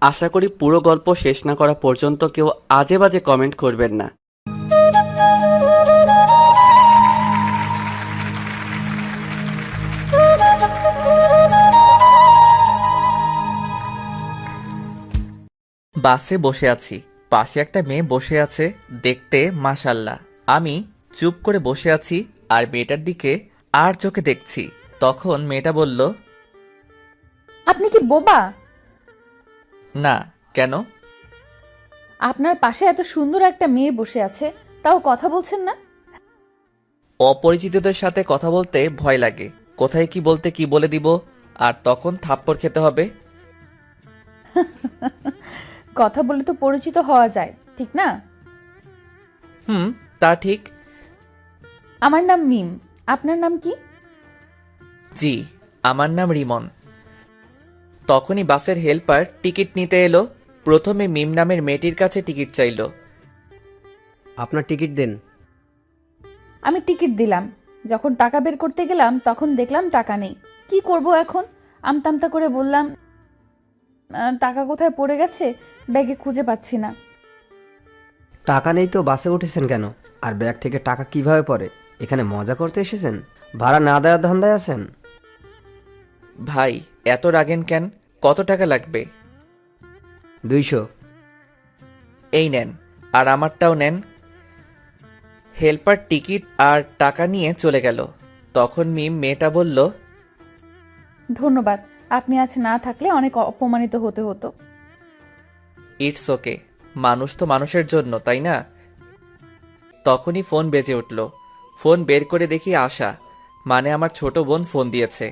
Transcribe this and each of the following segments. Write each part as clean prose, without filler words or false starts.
আশা করি পুরো গল্প শেষ না করা পর্যন্ত কেউ আজে বাজে কমেন্ট করবেন না। বাসে বসে আছি, পাশে একটা মেয়ে বসে আছে, দেখতে মাশাল্লাহ। আমি চুপ করে বসে আছি আর মেয়েটার দিকে আর চোখে দেখছি। তখন মেয়েটা বলল, আপনি কি বোবা? না। কেন? আপনার পাশে এত সুন্দর একটা মেয়ে বসে আছে, তাও কথা বলছেন না? অপরিচিতদের সাথে কথা বলতে ভয় লাগে, কোথায় কি বলতে কি বলে দিব, আর তখন থাপ্পড় খেতে হবে। কথা বলে তো পরিচিত হওয়া যায়, ঠিক না? হুম, তা ঠিক। আমার নাম মিম, আপনার নাম কি? জি, আমার নাম রিমন। তখনই বাসের হেল্পার টিকিট নিতে এলো। প্রথমে মিম নামের মেয়েটির কাছে টিকিট চাইলো। আপনার টিকিট দেন। আমি টিকিট দিলাম। যখন টাকা বের করতে গেলাম তখন দেখলাম টাকা নেই। কি করব এখন? আমতামতা করে বললাম, টাকা কোথায় পড়ে গেছে, ব্যাগে খুঁজে পাচ্ছি না। টাকা নেই তো বাসে উঠেছেন কেন? আর ব্যাগ থেকে টাকা কিভাবে পড়ে? এখানে মজা করতে এসেছেন? ভাড়া না দেওয়ার ধান্দায় আছেন? ভাই, এত রাগেন কেন? কত টাকা লাগবে? 200। এই নেন, আর আমারটাও নেন। হেল্পার টিকিট আর টাকা নিয়ে চলে গেল। তখন মিম মেয়েটা বলল, ধন্যবাদ, আপনি আজ না থাকলে অনেক অপমানিত হতে হতো। ইটস ওকে, মানুষ তো মানুষের জন্য, তাই না? তখনই ফোন বেজে উঠল। ফোন বের করে দেখি আশা, মানে আমার ছোট বোন ফোন দিয়েছে।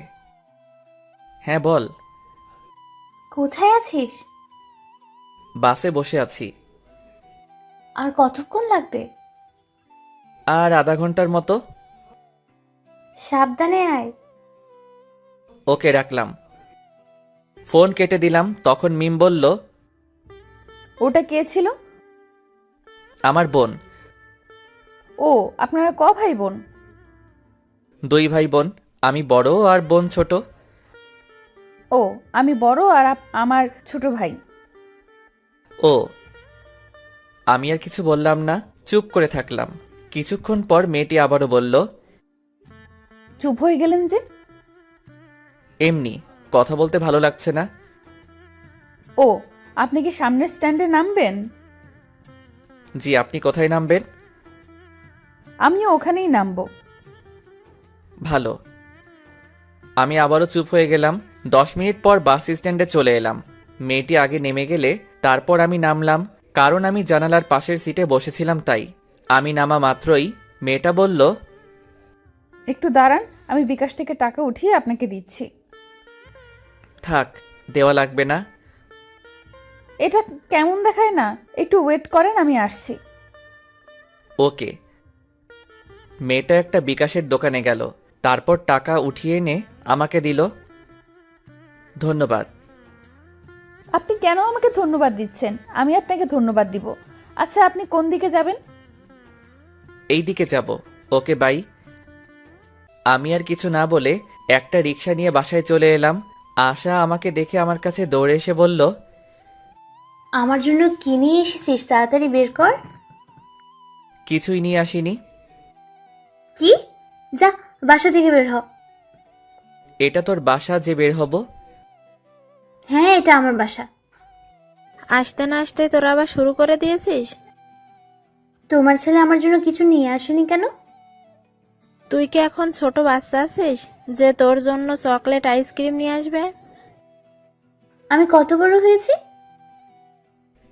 হ্যাঁ বল। কোথায় আছিস? বাসে বসে আছি। আর কতক্ষণ লাগবে? আর আধা ঘন্টার মতো। সাবধানে আয়। ওকে, রাখলাম। ফোন কেটে দিলাম। তখন মিম বলল, ওটা কে ছিল? আমার বোন। ও, আপনারা ক ভাই বোন? 2 ভাই বোন, আমি বড় আর বোন ছোট। ও, আমি বড় আর আমার ছোট ভাই। ও। আমি আর কিছু বললাম না, চুপ করে থাকলাম। কিছুক্ষণ পর মেয়েটি আবারও বলল, চুপ হয়ে গেলেন যে? এমনি, কথা বলতে ভালো লাগছে না। ও, আপনি কি সামনের স্ট্যান্ডে নামবেন? জি, আপনি কোথায় নামবেন? আমিও ওখানেই নামবো। ভালো। আমি আবারও চুপ হয়ে গেলাম। 10 মিনিট পর বাস স্ট্যান্ডে চলে এলাম। মেয়েটি আগে নেমে গেলে তারপর আমি নামলাম, কারণ আমি জানালার পাশের সিটে বসেছিলাম তাই। আমি নামা মাত্রই মেয়েটা বলল, একটু দাঁড়ান, আমি বিকাশ থেকে টাকা উঠিয়ে আপনাকে দিচ্ছি। থাক, দেওয়া লাগবে না। এটা কেমন দেখায় না? একটু ওয়েট করেন, আমি আসছি। ওকে। মেয়েটা একটা বিকাশের দোকানে গেল, তারপর টাকা উঠিয়ে এনে আমাকে দিল। ধন্যবাদ। আপনি কেন আমাকে ধন্যবাদ দিচ্ছেন? আমি আপনাকে ধন্যবাদ দিব। আচ্ছা, আপনি কোন দিকে যাবেন? এই দিকে যাব। ওকে, বাই। আমি আর কিছু না বলে একটা রিক্সা নিয়ে বাসায় চলে এলাম। আশা আমাকে দেখে আমার কাছে দৌড়ে এসে বলল, আমার জন্য কি নিয়ে এসেছিস তাড়াতাড়ি বের কর। কিছুই নিয়ে আসিনি। কি? যা, বাসা থেকে বের হ। এটা তোর বাসা যে বের হব? হ্যাঁ, এটা আমার বাসা। আসতে না আসতে তোরা আবার শুরু করে দিয়েছিস? তোমার ছেলে আমার জন্য কিছু নিয়ে আসেনি কেন? তুই কি এখন ছোট বাচ্চা আছিস যে তোর জন্য চকলেট আইসক্রিম নিয়ে আসবে? আমি কত বড় হয়েছি?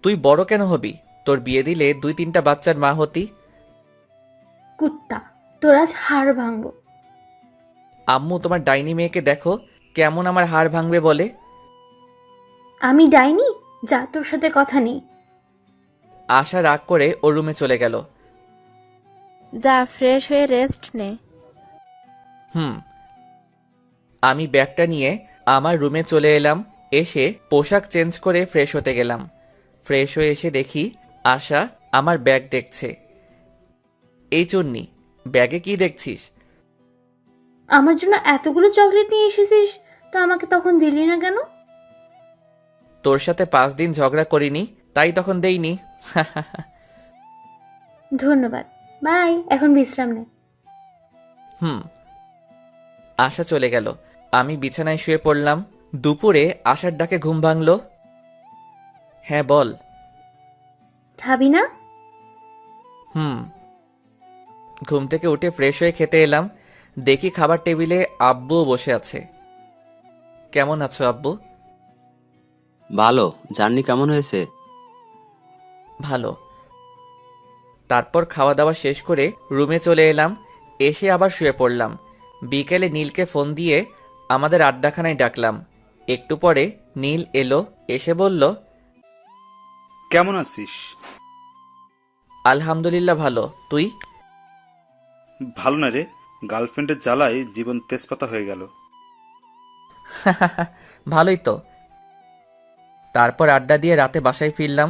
তুই বড় কেন হবি? তোর বিয়ে দিলে 2-3টা বাচ্চার মা হতি। কুত্তা, তোর আজ হাড় ভাঙবো। আম্মু, তোমার ডাইনি মেয়েকে দেখো, কেমন আমার হাড় ভাঙবে বলে। আমি ডাইনি? যা, তোর সাথে কথা নেই। আশা রাগ করে ওর রুমে চলে গেল। যা, ফ্রেশ হয়ে রেস্ট নে। হুম। আমি ব্যাগটা নিয়ে আমার রুমে চলে এলাম। এসে পোশাক চেঞ্জ করে ফ্রেশ হতে গেলাম। ফ্রেশ হয়ে এসে দেখি আশা আমার ব্যাগ দেখছে। এই চুন্নি, ব্যাগে কি দেখছিস? আমার জন্য এতগুলো চকলেট নিয়ে এসেছিস, তো আমাকে তখন দিলি না কেন? তোর সাথে 5 দিন ঝগড়া করিনি, তাই তখন দেইনি। ধন্যবাদ, বাই। এখন বিশ্রাম নে। হুম। আশা চলে গেল। আমি বিছানায় শুয়ে পড়লাম। দুপুরে আশার ডাকে ঘুম ভাঙল। হ্যাঁ বল। খাবি না? হুম। ঘুম থেকে উঠে ফ্রেশ হয়ে খেতে এলাম। দেখি খাবার টেবিলে আব্বুও বসে আছে। কেমন আছো আব্বু? ভালো। জার্নি কেমন হয়েছে? ভালো। তারপর খাওয়া দাওয়া শেষ করে রুমে চলে এলাম। এসে আবার শুয়ে পড়লাম। বিকেলে নীলকে ফোন দিয়ে আমাদের আড্ডাখানায় ডাকলাম। একটু পরে নীল এলো, এসে বলল, কেমন আছিস? আলহামদুলিল্লাহ ভালো, তুই? ভালো না রে, গার্লফ্রেন্ডের জ্বালায় জীবন তেজপাতা হয়ে গেল। ভালোই তো। তারপর আড্ডা দিয়ে রাতে বাসায় ফিরলাম।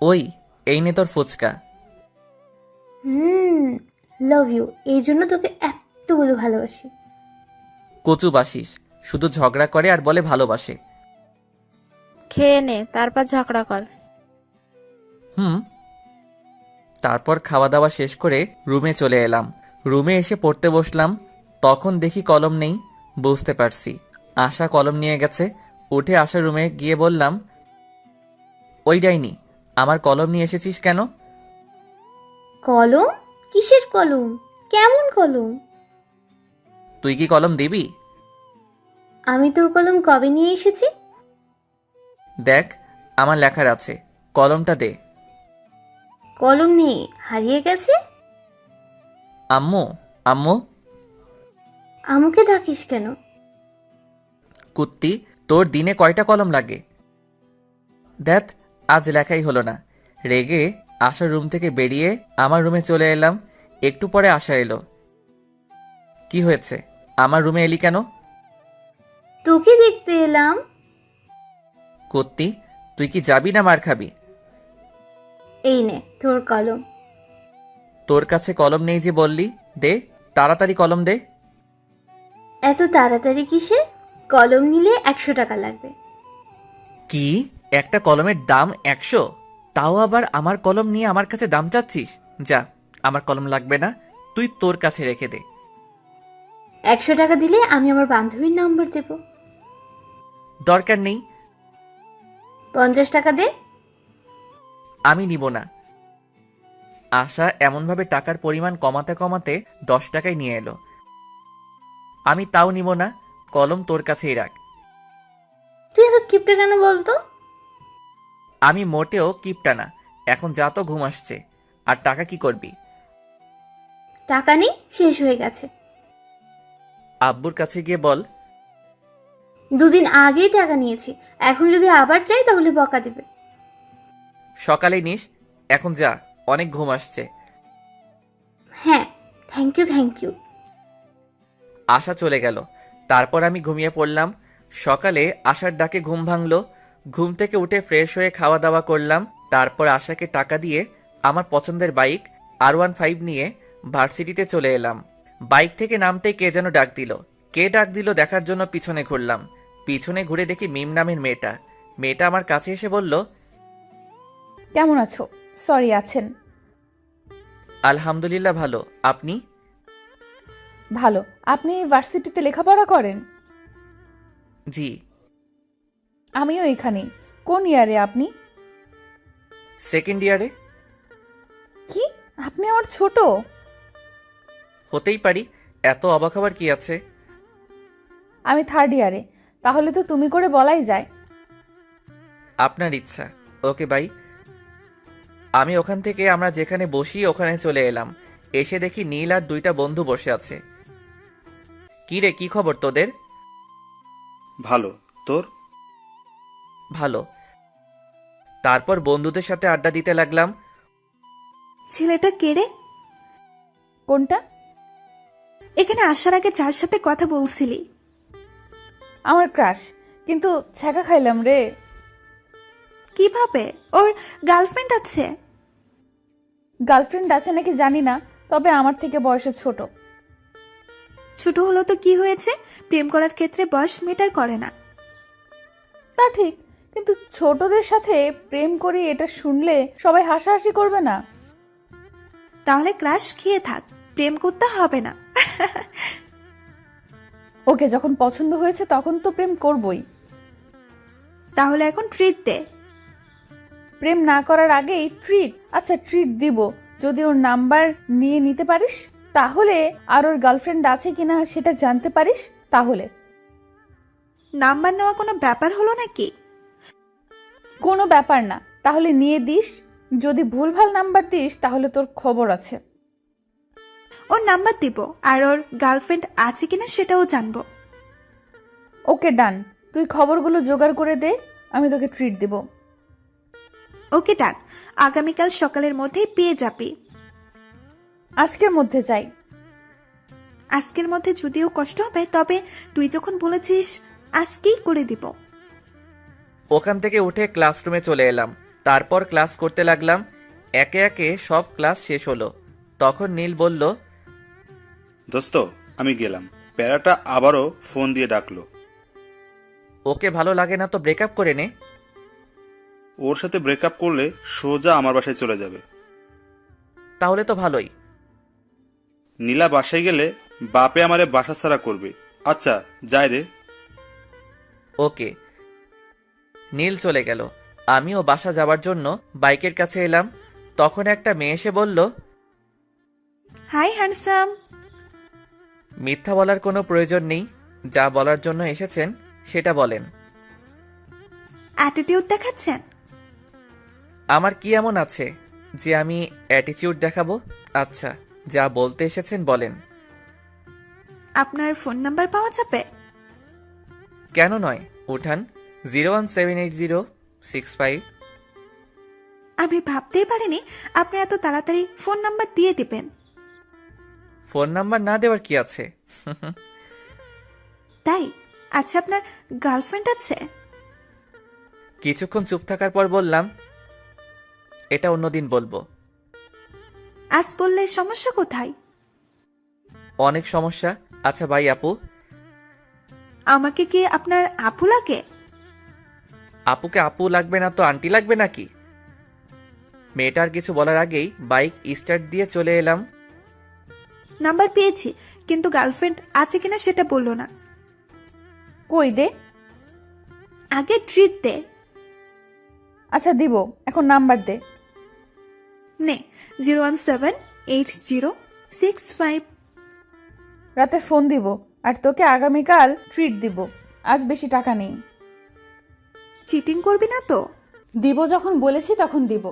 ওই, এই নে তোর ফুচকা। Love you. এই জন্য তোকে এতগুলো ভালোবাসি। কচু বাসিস, শুধু ঝগড়া করে আর বলে ভালোবাসে। খেয়ে নে, তারপর ঝগড়া কর। হুম। তারপর খাওয়া দাওয়া শেষ করে রুমে চলে এলাম। রুমে এসে পড়তে বসলাম। তখন দেখি কলম নেই। বুঝতে পারছি আশা কলম নিয়ে গেছে। উঠে আশার রুমে গিয়ে বললাম, ওই ডাইনি, আমার কলম নিয়ে এসেছিস কেন? কলম? কিসের কলম? কেমন কলম? তুই কি কলম দিবি? আমি তোর কলম কবে নিয়ে এসেছি? দেখ, আমার লেখার আছে, কলমটা দে। কলম নেই, হারিয়ে গেছে। আম্মু, আম্মু। আমাকে ডাকিস কেন? কুত্তি, তোর দিনে কয়টা কলম লাগে? দেখ, আজ লেখাই হলো না। রেগে আশার রুম থেকে বেরিয়ে আমার রুমে চলে এলাম। একটু পরে আশা এলো। কি হয়েছে, আমার রুমে এলি কেন? তোকে দেখতে এলাম। কুত্তি, তুই কি যাবি না মার খাবি? এই নে তোর কলম। তোর কাছে কলম নেই যে বললি, দে তাড়াতাড়ি কলম দে। এত তাড়াতাড়ি কিসের? কলম নিলে 100 টাকা লাগবে। কি, একটা কলমের দাম 100? তাও আবার আমার কলম নিয়ে আমার কাছে দাম চাচ্ছিস? যা, আমার কলম লাগবে না, তুই তোর কাছে রেখে দে। 100 টাকা দিলে আমি আমার বান্ধবীর নম্বর দেব। দরকার নেই। 50 টাকা দে। আমি নিব না। আশা এমনভাবে টাকার পরিমাণ কমাতে কমাতে 10 টাকায় নিয়ে এলো। আমি তাও নিব না, কলম তোর কাছেই রাখ। তুই এত কিপটে কেন বলতো? আমি মোটেও কিপটা না। এখন যা, তো ঘুম আসছে। আর টাকা কি করবি? টাকা নেই, শেষ হয়ে গেছে। আব্বুর কাছে গিয়ে বল। 2 দিন আগেই টাকা নিয়েছি, এখন যদি আবার চাই তাহলে বকা দেবে। সকালে নিস, এখন যা, অনেক ঘুম আসছে। হ্যাঁ, থ্যাংক ইউ থ্যাংক ইউ। আশা চলে গেল। তারপর আমি ঘুমিয়ে পড়লাম। সকালে আশার ডাকে ঘুম ভাঙলো। ঘুম থেকে উঠে ফ্রেশ হয়ে খাওয়া দাওয়া করলাম। তারপর আশাকে টাকা দিয়ে আমার পছন্দের বাইক R15 নিয়ে ভার্সিটিতে চলে এলাম। বাইক থেকে নামতেই কে যেন ডাক দিল। কে ডাক দিল দেখার জন্য পিছনে ঘুরলাম। পিছনে ঘুরে দেখি মিম নামের মেয়েটা। মেয়েটা আমার কাছে এসে বলল, কেমন আছো? সরি, আছেন? আলহামদুলিল্লাহ ভালো, আপনি? ভালো। আপনি ভার্সিটিতে লেখাপড়া করেন? জি। আমিও এখানেই। কোন ইয়ারে আপনি? সেকেন্ড ইয়ারে। কি, আপনি আমার ছোট? হতেই পারি, এত অবাক হবার কি আছে? আমি থার্ড ইয়ারে। তাহলে তো তুমি করে বলাই যায়। আপনার ইচ্ছা। Okay bye. আমি ওখান থেকে আমরা যেখানে বসি ওখানে চলে এলাম। এসে দেখি নীল আর 2টা বন্ধু বসে আছে। কি রে, কি খবর তোদের? ভালো, তোর? ভালো। তারপর বন্ধুদের সাথে আড্ডা দিতে লাগলাম। ছেলেটা কে রে? কোনটা? এখানে আসার আগে যার সাথে কথা বলছিলি। আমার ক্রাশ, কিন্তু ছ্যাঁকা খাইলাম রে। কিভাবে? ওর গার্লফ্রেন্ড আছে? গার্লফ্রেন্ড আছে নাকি জানি না, তবে আমার থেকে বয়সে ছোট। ছোট হলো তো কি হয়েছে? প্রেম করার ক্ষেত্রে বয়স মেটার করে না। তা ঠিক, কিন্তু ছোটদের সাথে প্রেম করি এটা শুনলে সবাই হাসাহাসি করবে না? তাহলে ক্রাশ খেয়ে থাক, প্রেম করতে হবে না। ওকে, যখন পছন্দ হয়েছে তখন তো প্রেম করবই। তাহলে এখন ট্রিট দে। প্রেম না করার আগেই ট্রিট? আচ্ছা, ট্রিট দিব যদি ওর নাম্বার নিয়ে নিতে পারিস, তাহলে আর ওর গার্লফ্রেন্ড আছে কিনা সেটা জানতে পারিস, তাহলে। নাম্বার নেওয়া কোনো ব্যাপার হলো নাকি? কোনো ব্যাপার না, তাহলে নিয়ে দিস। যদি ভুলভাল নাম্বার দিস তাহলে তোর খবর আছে। ওর নাম্বার দিব, আর ওর গার্লফ্রেন্ড আছে কিনা সেটাও জানবো। ওকে, ডান। তুই খবরগুলো জোগাড় করে দে, আমি তোকে ট্রিট দিব। ওকে ডান, আগামীকাল সকালের মধ্যেই পেয়ে যাবি। আজকের মধ্যে চাই। আজকের মধ্যে যদিও কষ্ট হবে, তবে তুই যখন বলেছিস আজকেই করে দিব। ওখান থেকে উঠে ক্লাসরুমে চলে এলাম। তারপর ক্লাস করতে লাগলাম। একে একে সব ক্লাস শেষ হলো। তখন নীল বলল, দোস্ত আমি গেলাম। প্যারাটা আবারও ফোন দিয়ে ডাকলো। ওকে ভালো লাগে না তো ব্রেকআপ করে নে। ওর সাথে ব্রেকআপ করলে সোজা আমার বাসায় চলে যাবে। তাহলে তো ভালোই। নীলা বাসায় গেলে বাপে আমারে বাসা ছাড়া করবে। আচ্ছা যাই রে। ওকে। নীল চলে গেল। আমিও বাসা যাওয়ার জন্য বাইকের কাছে এলাম। তখন একটা মেয়ে এসে বলল, হাই হ্যান্ডসাম। মিথ্যা বলার কোনো প্রয়োজন নেই, যা বলার জন্য এসেছেন সেটা বলেন। অ্যাটিটিউড দেখাচ্ছেন? আমার কি এমন আছে যে আমি অ্যাটিটিউড দেখাবো? আচ্ছা, যা বলতে এসেছেন বলেন। আপনার ফোন নাম্বার পাওয়া যাবে? কেন নয়, উঠান। 0178065। আমি ভাবতেই পারিনি আপনি এত তাড়াতাড়ি ফোন নাম্বার দিয়ে দিবেন। ফোন নাম্বার না দেওয়ার কি আছে? তাই? আচ্ছা, আপনার গার্লফ্রেন্ড আছে? কিছুক্ষণ চুপ থাকার পর বললাম, এটা অন্যদিন বলবো। আজ বললে সমস্যা কোথায়? অনেক সমস্যা। আচ্ছা ভাই আপু। আমাকে কি আপনার আপু লাগে? আপুকে আপু লাগবে না তো আন্টি লাগবে নাকি? মেয়েটার কিছু বলার আগেই বাইক স্টার্ট দিয়ে চলে এলাম। নাম্বার পেয়েছি, কিন্তু গার্লফ্রেন্ড আছে কিনা সেটা বললো না। কই দে। আগে ট্রিট দে। আচ্ছা দিব, এখন নাম্বার দে। নে, 0178065। রাতে ফোন দিব, আর তোকে আগামীকাল ট্রিট দিব। আজ বেশি টাকা নেই। চিটিং করবি না তো? দিব যখন বলেছি তখন দিব।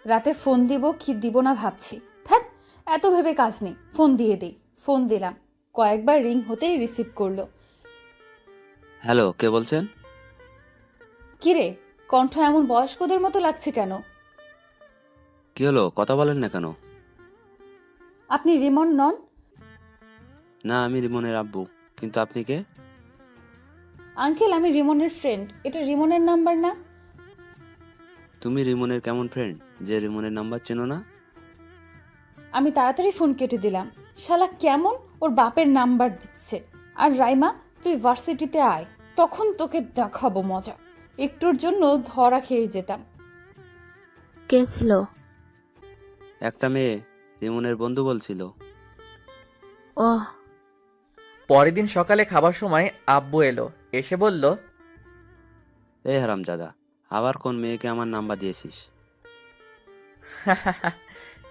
রাতে ফোন দিব কি দিব না ভাবছি। থাক, এত ভেবে কাজ নেই, ফোন দিয়ে দিই। ফোন দিলাম, কয়েকবার রিং হতেই রিসিভ করলো। হ্যালো, কে বলছেন? কিরে, কণ্ঠ এমন বয়স্কদের মতো লাগছে কেন? কি হলো, কথা বলেন না কেন? আপনি রিমন নন? না, আমি রিমনের আব্বু। কিন্তু আপনি কে? আঙ্কেল, আমি রিমনের ফ্রেন্ড। এটা রিমনের নাম্বার না? তুমি রিমনের কেমন ফ্রেন্ড যে রিমনের নাম্বার চেনো না? আমি তাড়াতাড়ি ফোন কেটে দিলাম। শালা কেমন ওর বাপের নাম্বার দিচ্ছে। আর রাইমা, তুই ভার্সিটিতে আয়, তখন তোকে দেখাবো মজা। একটুর জন্য ধরা খেয়ে যেতাম। কে ছিল? একটা মেয়ে, রিমনের বন্ধু বলছিল। ওহ, পরের দিন সকালে খাবার সময় আব্বু এলো। এসে বলল, এই হারামজাদা, আবার কোন মেয়েকে আমার নাম্বার দিয়েছিস?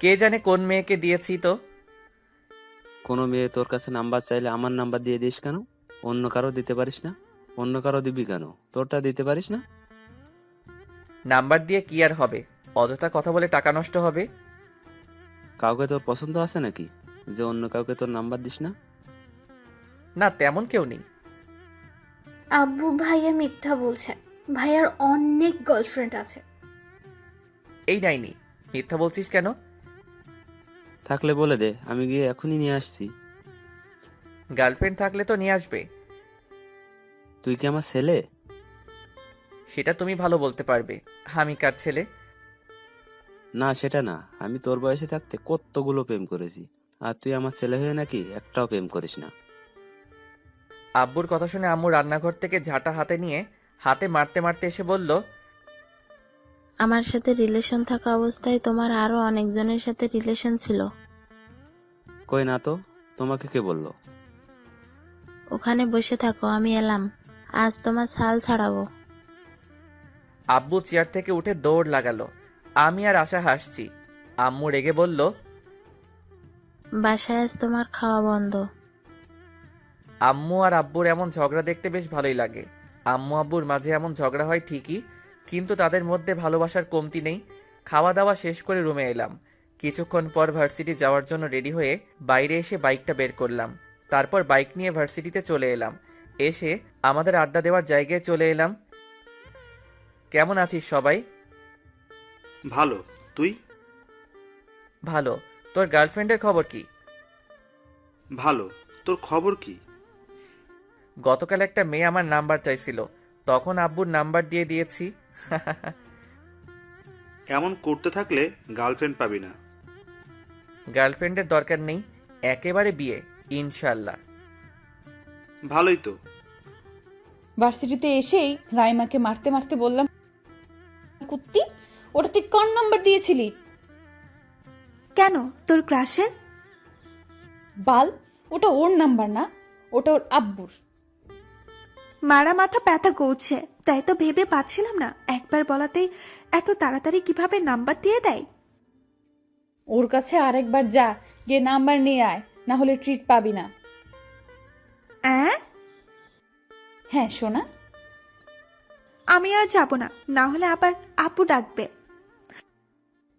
কে জানে কোন মেয়েকে দিয়েছি তো। কোনো মেয়ে তোর কাছে নাম্বার চাইলে আমার নাম্বার দিয়ে দিস কেন? অন্য কারো দিতে পারিস না? অন্য কারো দিবি কেন? তোরটা দিতে পারিস না? নাম্বার দিয়ে কি আর হবে? অযথা কথা বলে টাকা নষ্ট হবে। কাউকে তোর পছন্দ আছে নাকি যে অন্য কাউকে তোর নাম্বার দিস না? না, তেমন কেউ নেই। আব্বু ভাইয়া মিথ্যা বলছে। ভাইয়ার অনেক গার্লফ্রেন্ড আছে। এই নাইনি, মিথ্যা বলছিস কেন? থাকলে বলে দে, আমি গিয়ে এখনই নিয়ে আসছি। গার্লফ্রেন্ড থাকলে তো নিয়ে আসবে। তুই কি আমার ছেলে? সেটা তুমি ভালো বলতে পারবে। আমি কার ছেলে? না, সেটা না। আমি তোর বয়সে থাকতে কতগুলো প্রেম করেছি, আর তুই আমার ছেলে হয়ে নাকি একটাও প্রেম করিস না। আব্বুর কথা শুনে আম্মু রান্নাঘর থেকে ঝাঁটা হাতে নিয়ে হাতে মারতে মারতে এসে বলল, আমার সাথে রিলেশন থাকা অবস্থায় তোমার আরো অনেকজনের সাথে রিলেশন ছিল। কই না তো, তোমাকে কে বললো? ওখানে বসে থাকো, আমি এলাম। আজ তোমার ছাল ছাড়াবো। আব্বু চেয়ার থেকে উঠে দৌড় লাগালো। আমি আর আশা হাসছি। আম্মু রেগে বলল, বাসায় আজ তোমার খাওয়া বন্ধ। আম্মু আর আব্বুর এমন ঝগড়া দেখতে বেশ ভালোই লাগে। আম্মু আব্বুর মাঝে এমন ঝগড়া হয় ঠিকই, কিন্তু তাদের মধ্যে ভালোবাসার কমতি নেই। খাওয়া দাওয়া শেষ করে রুমে এলাম। কিছুক্ষণ পর ভার্সিটি যাওয়ার জন্য রেডি হয়ে বাইরে এসে বাইকটা বের করলাম। তারপর বাইক নিয়ে ভার্সিটিতে চলে এলাম। এসে আমাদের আড্ডা দেওয়ার জায়গায় চলে এলাম। কেমন আছিস সবাই? ভালো, তুই? ভালো। তোর গার্লফ্রেন্ডের খবর কি? ভালো, তোর খবর কি? গতকাল একটা মেয়ে আমার নাম্বার চাইছিল, তখন আব্বুর নাম্বার দিয়ে দিয়েছি। এমন করতে থাকলে গার্লফ্রেন্ড পাবি না। গার্লফ্রেন্ডের দরকার নেই, একেবারে বিয়ে ইনশাল্লাহ। ভালোই তো। ভার্সিটিতে এসেই রাইমাকে মারতে মারতে বললাম, কুত্তি, ওটা তুই কোন নাম্বার দিয়েছিলি? কেন, তোর ক্রাশের? বাল, ওটা ওর নাম্বার না, ওটা ওর আব্বুর। মারা মাথা ব্যথা করছে, তাই তো ভেবে পাচ্ছিলাম না একবার বলাতেই এত তাড়াতাড়ি কিভাবে নাম্বার দিয়ে দেয়। ওর কাছে আরেকবার যা, গিয়ে নাম্বার নিয়ে আয়, না হলে ট্রিট পাবি না। হ্যাঁ সোনা। আমি আর যাব না, না হলে আবার আপু ডাকবে।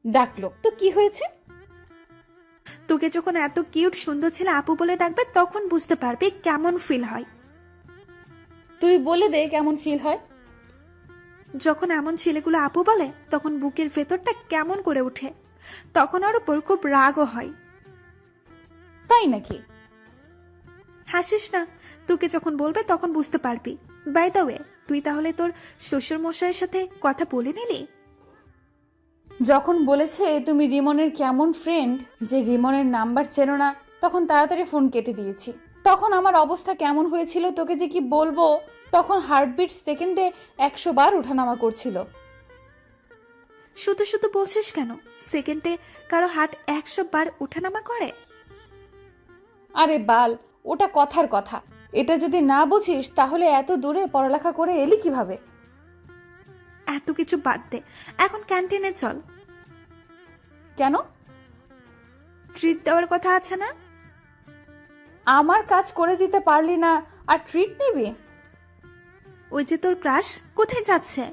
ডাকলো তো কি হয়েছে? তোকে যখন এত কিউট সুন্দর ছেলে আপু বলে ডাকবে তখন বুঝতে পারবি কেমন ফিল হয়। তুই বলে দে কেমন ফিল হয়। যখন এমন ছেলেগুলো আপু বলে তখন বুকের ভেতরটা কেমন করে ওঠে, তখন ওর উপর খুব রাগও হয়। তাই নাকি? হাসিস না, তোকে যখন বলবে তখন বুঝতে পারবি। বাই দ্য ওয়ে, তুই তাহলে তোর শ্বশুর মশাইয়ের সাথে কথা বলে নিলি? যখন বলেছে তুমি রিমনের কেমন ফ্রেন্ড, যে রিমনের নাম্বার চেনো না, তখন তাড়াতাড়ি ফোন কেটে দিয়েছি। তখন আমার অবস্থা কেমন হয়েছিল তোকে যে কি বলবো। তখন হার্টবিট সেকেন্ডে 100 বার ওঠানামা করছিল। শুধু শুধু বলছিস কেন? সেকেন্ডে কারো হার্ট 100 বার ওঠানামা করে? আরে বাল, ওটা কথার কথা। এটা যদি না বুঝিস তাহলে এত দূরে পড়ালেখা করে এলি কিভাবে? এত কিছু বাদ দে, এখন ক্যান্টিনে চল। কেন? ট্রিট দেওয়ার কথা আছে না? আমার কাজ করে দিতে পারলি না আর ট্রিট নিবি? ওই যে তোর ক্রাশ কোথায় যাচ্ছে?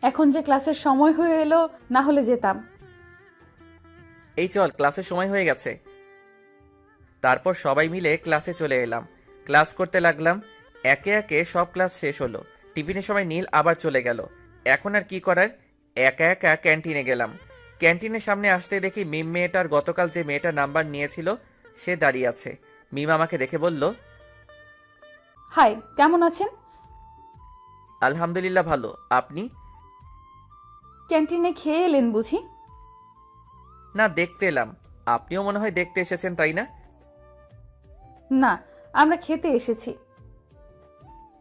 এখন যে ক্লাসের সময় হয়ে এলো, না হলে যেতাম। এই চল, ক্লাসের সময় হয়ে গেছে। তারপর সবাই মিলে ক্লাসে চলে এলাম। ক্লাস করতে লাগলাম। একে একে সব ক্লাস শেষ হলো। টিফিনের সময় নীল আবার চলে গেল। এখন আর কি করার, একা একা ক্যান্টিনে গেলাম। ক্যান্টিনের সামনে আসতে দেখি মিম মেয়েটার গতকাল যে মেয়েটার নাম্বার নিয়েছিল সে দাঁড়িয়ে আছে। মিম আমাকে দেখে বলল, হাই, কেমন আছেন? আলহামদুলিল্লাহ ভালো, আপনি? ক্যান্টিনে খেয়ে এলেন বুঝি? না, দেখতে এলাম। আপনিও মনে হয় দেখতে এসেছেন, তাই না? না, আমরা খেতে এসেছি।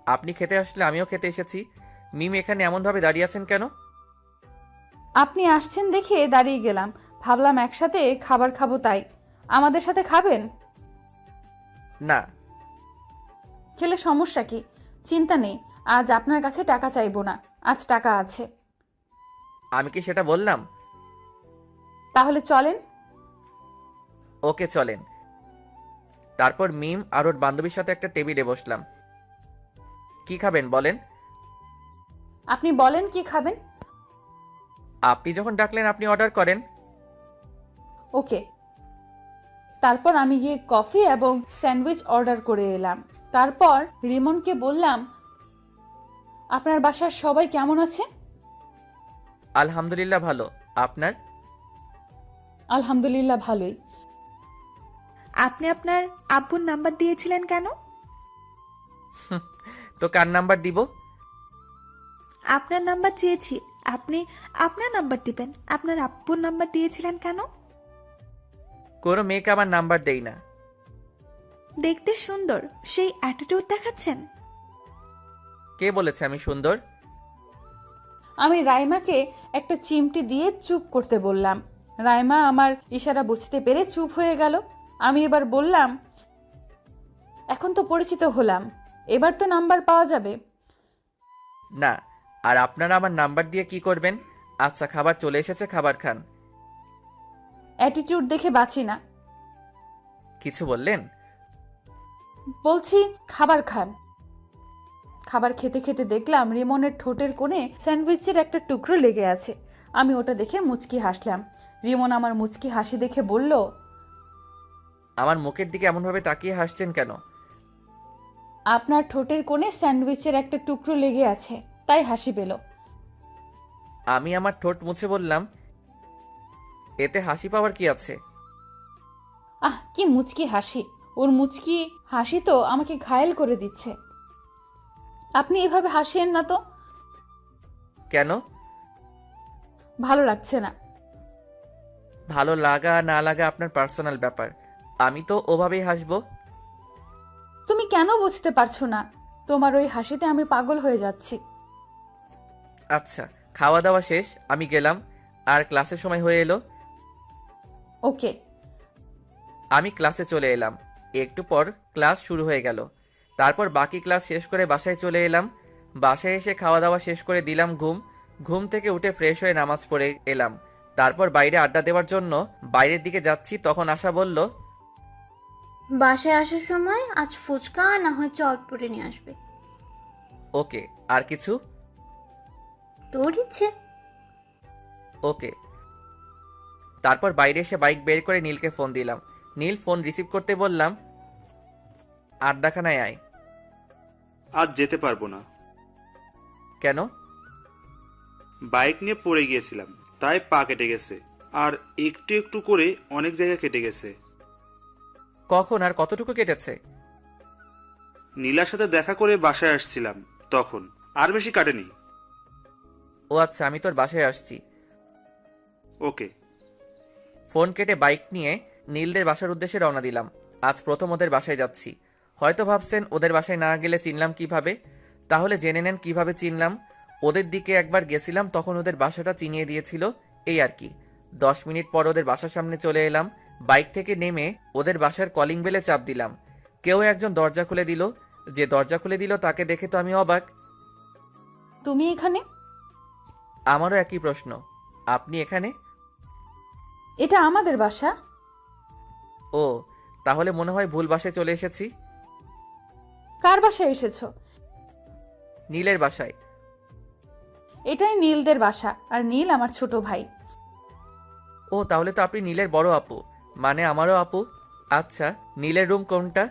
আপনি খেতে আসলে আমিও খেতে এসেছি। মিম এখানে এমনভাবে দাঁড়িয়ে আছেন কেন? আপনি আসছেন দেখে দাঁড়িয়ে গেলাম, ভাবলাম একসাথে খাবার খাবো তাই। আমাদের সাথে খাবেন? না। খেলে সমস্যা কি? চিন্তা নেই, আজ আপনার কাছে টাকা চাইবো না, আজ টাকা আছে। আমি কি সেটা বললাম? তাহলে চলেন। ওকে চলেন। তারপর মিম আর ওর বান্ধবীর সাথে একটা টেবিলে বসলাম। কি খাবেন বলেন? আপনি বলেন কি খাবেন। আপনি যখন ডাকলেন আপনি অর্ডার করেন। ওকে। তারপর আমি গিয়ে কফি এবং স্যান্ডউইচ অর্ডার করে এলাম। তারপর রিমনকে বললাম, আপনার বাসার সবাই কেমন আছে? আলহামদুলিল্লাহ ভালো, আপনার? আলহামদুলিল্লাহ ভালোই। আপনি আপনার আব্বুর নাম্বার দিয়েছিলেন কেন? তো কার নাম্বার দিব? আপনার নাম্বার চেয়েছি, আপনি আপনার নাম্বার দিবেন। আপনার আব্বুর নাম্বার দিয়েছিলেন কেন? কোনো মেয়েকে আমার নাম্বার দেই না। দেখতে সুন্দর, সেই অ্যাটিটিউড দেখাচ্ছেন। কে বলেছে আমি সুন্দর? আমি রাইমাকে একটা চিমটি দিয়ে চুপ করতে বললাম। রাইমা আমার ইশারা বুঝতে পেরে চুপ হয়ে গেল। আমি এবার বললাম, এখন তো পরিচিত হলাম, এবার তো নাম্বার পাওয়া যাবে। না, আর আপনারা আমার নাম্বার দিয়ে কি করবেন? আচ্ছা, খাবার চলে এসেছে, খাবার খান। অ্যাটিটিউড দেখে বাঁচি না। কিছু বললেন? বলছি খাবার খান। খাবার খেতে খেতে দেখলাম রিমনের ঠোঁটের কোণে স্যান্ডউইচের একটা টুকরো লেগে আছে। আমি ওটা দেখে মুচকি হাসলাম। রিমন আমার মুচকি হাসি দেখে বলল, আমার মুখের দিকে এমনভাবে তাকিয়ে হাসছেন কেন? আপনার ঠোঁটের কোণে স্যান্ডউইচের একটা টুকরো লেগে আছে, তাই হাসি পেল। আমি আমার ঠোঁট মুছে বললাম, এতে হাসি পাওয়ার কি আছে? আহ, কি মুচকি হাসি! ওর মুচকি হাসি তো আমাকে ঘায়েল করে দিচ্ছে। আপনি এভাবে হাসিয়েন না তো। কেন? ভালো লাগছে না। ভালো লাগা না লাগা আপনার পার্সোনাল ব্যাপার, আমি তো ওভাবেই হাসবো। তুমি কেন বুঝতে পারছো না? তোমার ওই হাসিতে আমি পাগল হয়ে যাচ্ছি। আচ্ছা, খাওয়া দাওয়া শেষ, আমি গেলাম। আর ক্লাসের সময় হয়ে এলো। ওকে। আমি ক্লাসে চলে এলাম। একটু পর ক্লাস শুরু হয়ে গেল। তারপর বাকি ক্লাস শেষ করে বাসায় চলে এলাম। বাসায় এসে খাওয়া দাওয়া শেষ করে দিলাম ঘুম। ঘুম থেকে উঠে ফ্রেশ হয়ে নামাজ পড়ে এলাম। তারপর বাইরে আড্ডা দেওয়ার জন্য বাইরের দিকে যাচ্ছি, তখন আশা বলল, বাসায় আসার সময় আজ ফুচকা না হয় চটপটি নিয়ে আসবে। ওকে। আর কিছু? তোর ইচ্ছে। ওকে। তারপর বাইরে এসে বাইক বের করে নীলকে ফোন দিলাম। নীল ফোন রিসিভ করতে বললাম, আড্ডাখানায় আয়। আজ যেতে পারবো না। কেন? বাইক নিয়ে পড়ে গিয়েছিলাম, তাই পা কেটে গেছে। আর একটু একটু করে অনেক জায়গা কেটে গেছে। কখন আর কতটুকু কেটেছে? নীলার সাথে দেখা করে বাসায় আসছিলাম তখন। আর বেশি কাটেনি। ও আচ্ছা, আমি তোর বাসায় আসছি। ওকে। ফোন কেটে বাইক নিয়ে নীলদের বাসার উদ্দেশ্যে রওনা দিলাম। আজ প্রথম ওদের বাসায় যাচ্ছি। হয়তো ভাবছেন ওদের বাসায় না গেলে চিনলাম কিভাবে? তাহলে জেনে নেন কিভাবে চিনলাম। ওদের দিকে একবার গেছিলাম, তখন ওদের বাসাটা চিনিয়ে দিয়েছিল, এই আর কি। 10 মিনিট পর ওদের বাসার সামনে চলে এলাম। বাইক থেকে নেমে ওদের বাসার কলিং বেলে চাপ দিলাম। কেউ একজন দরজা খুলে দিল। যে দরজা খুলে দিল তাকে দেখে তো আমি অবাক। তুমি এখানে? আমারও একই প্রশ্ন। আপনি এখানে? এটা আমাদের বাসা। ও, তাহলে মনে হয় ভুল বাসায় চলে এসেছি। কার বাসায় এসেছো? নীলের বাসায়। এটাই নীলদের বাসা, আর নীল আমার ছোট ভাই। ও, তাহলে তো আপনি নীলের বড় আপু, মানে আমারও আপু। আচ্ছা, নীলের রুম কোনটা?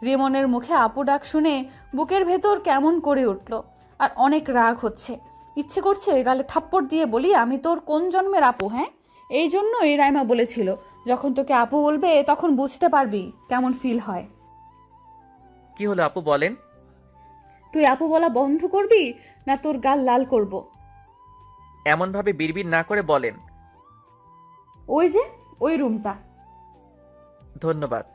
রিমনের মুখে আপু ডাক শুনে বুকের ভেতর কেমন করে উঠল, আর অনেক রাগ হচ্ছে। ইচ্ছে করছে গালে থাপ্পড় দিয়ে বলি, আমি তোর কোন জন্মের আপু? হ্যাঁ, এই জন্যই রাইমা বলেছিল, যখন তোকে আপু বলবে তখন বুঝতে পারবি কেমন ফিল হয়। কি হলো আপু, বলেন। তুই আপু বলা বন্ধ করবি না তোর গাল লাল করব? এমনভাবে বিড়বিড় না করে বলেন। ওই যে ওই রুমটা। ধন্যবাদ।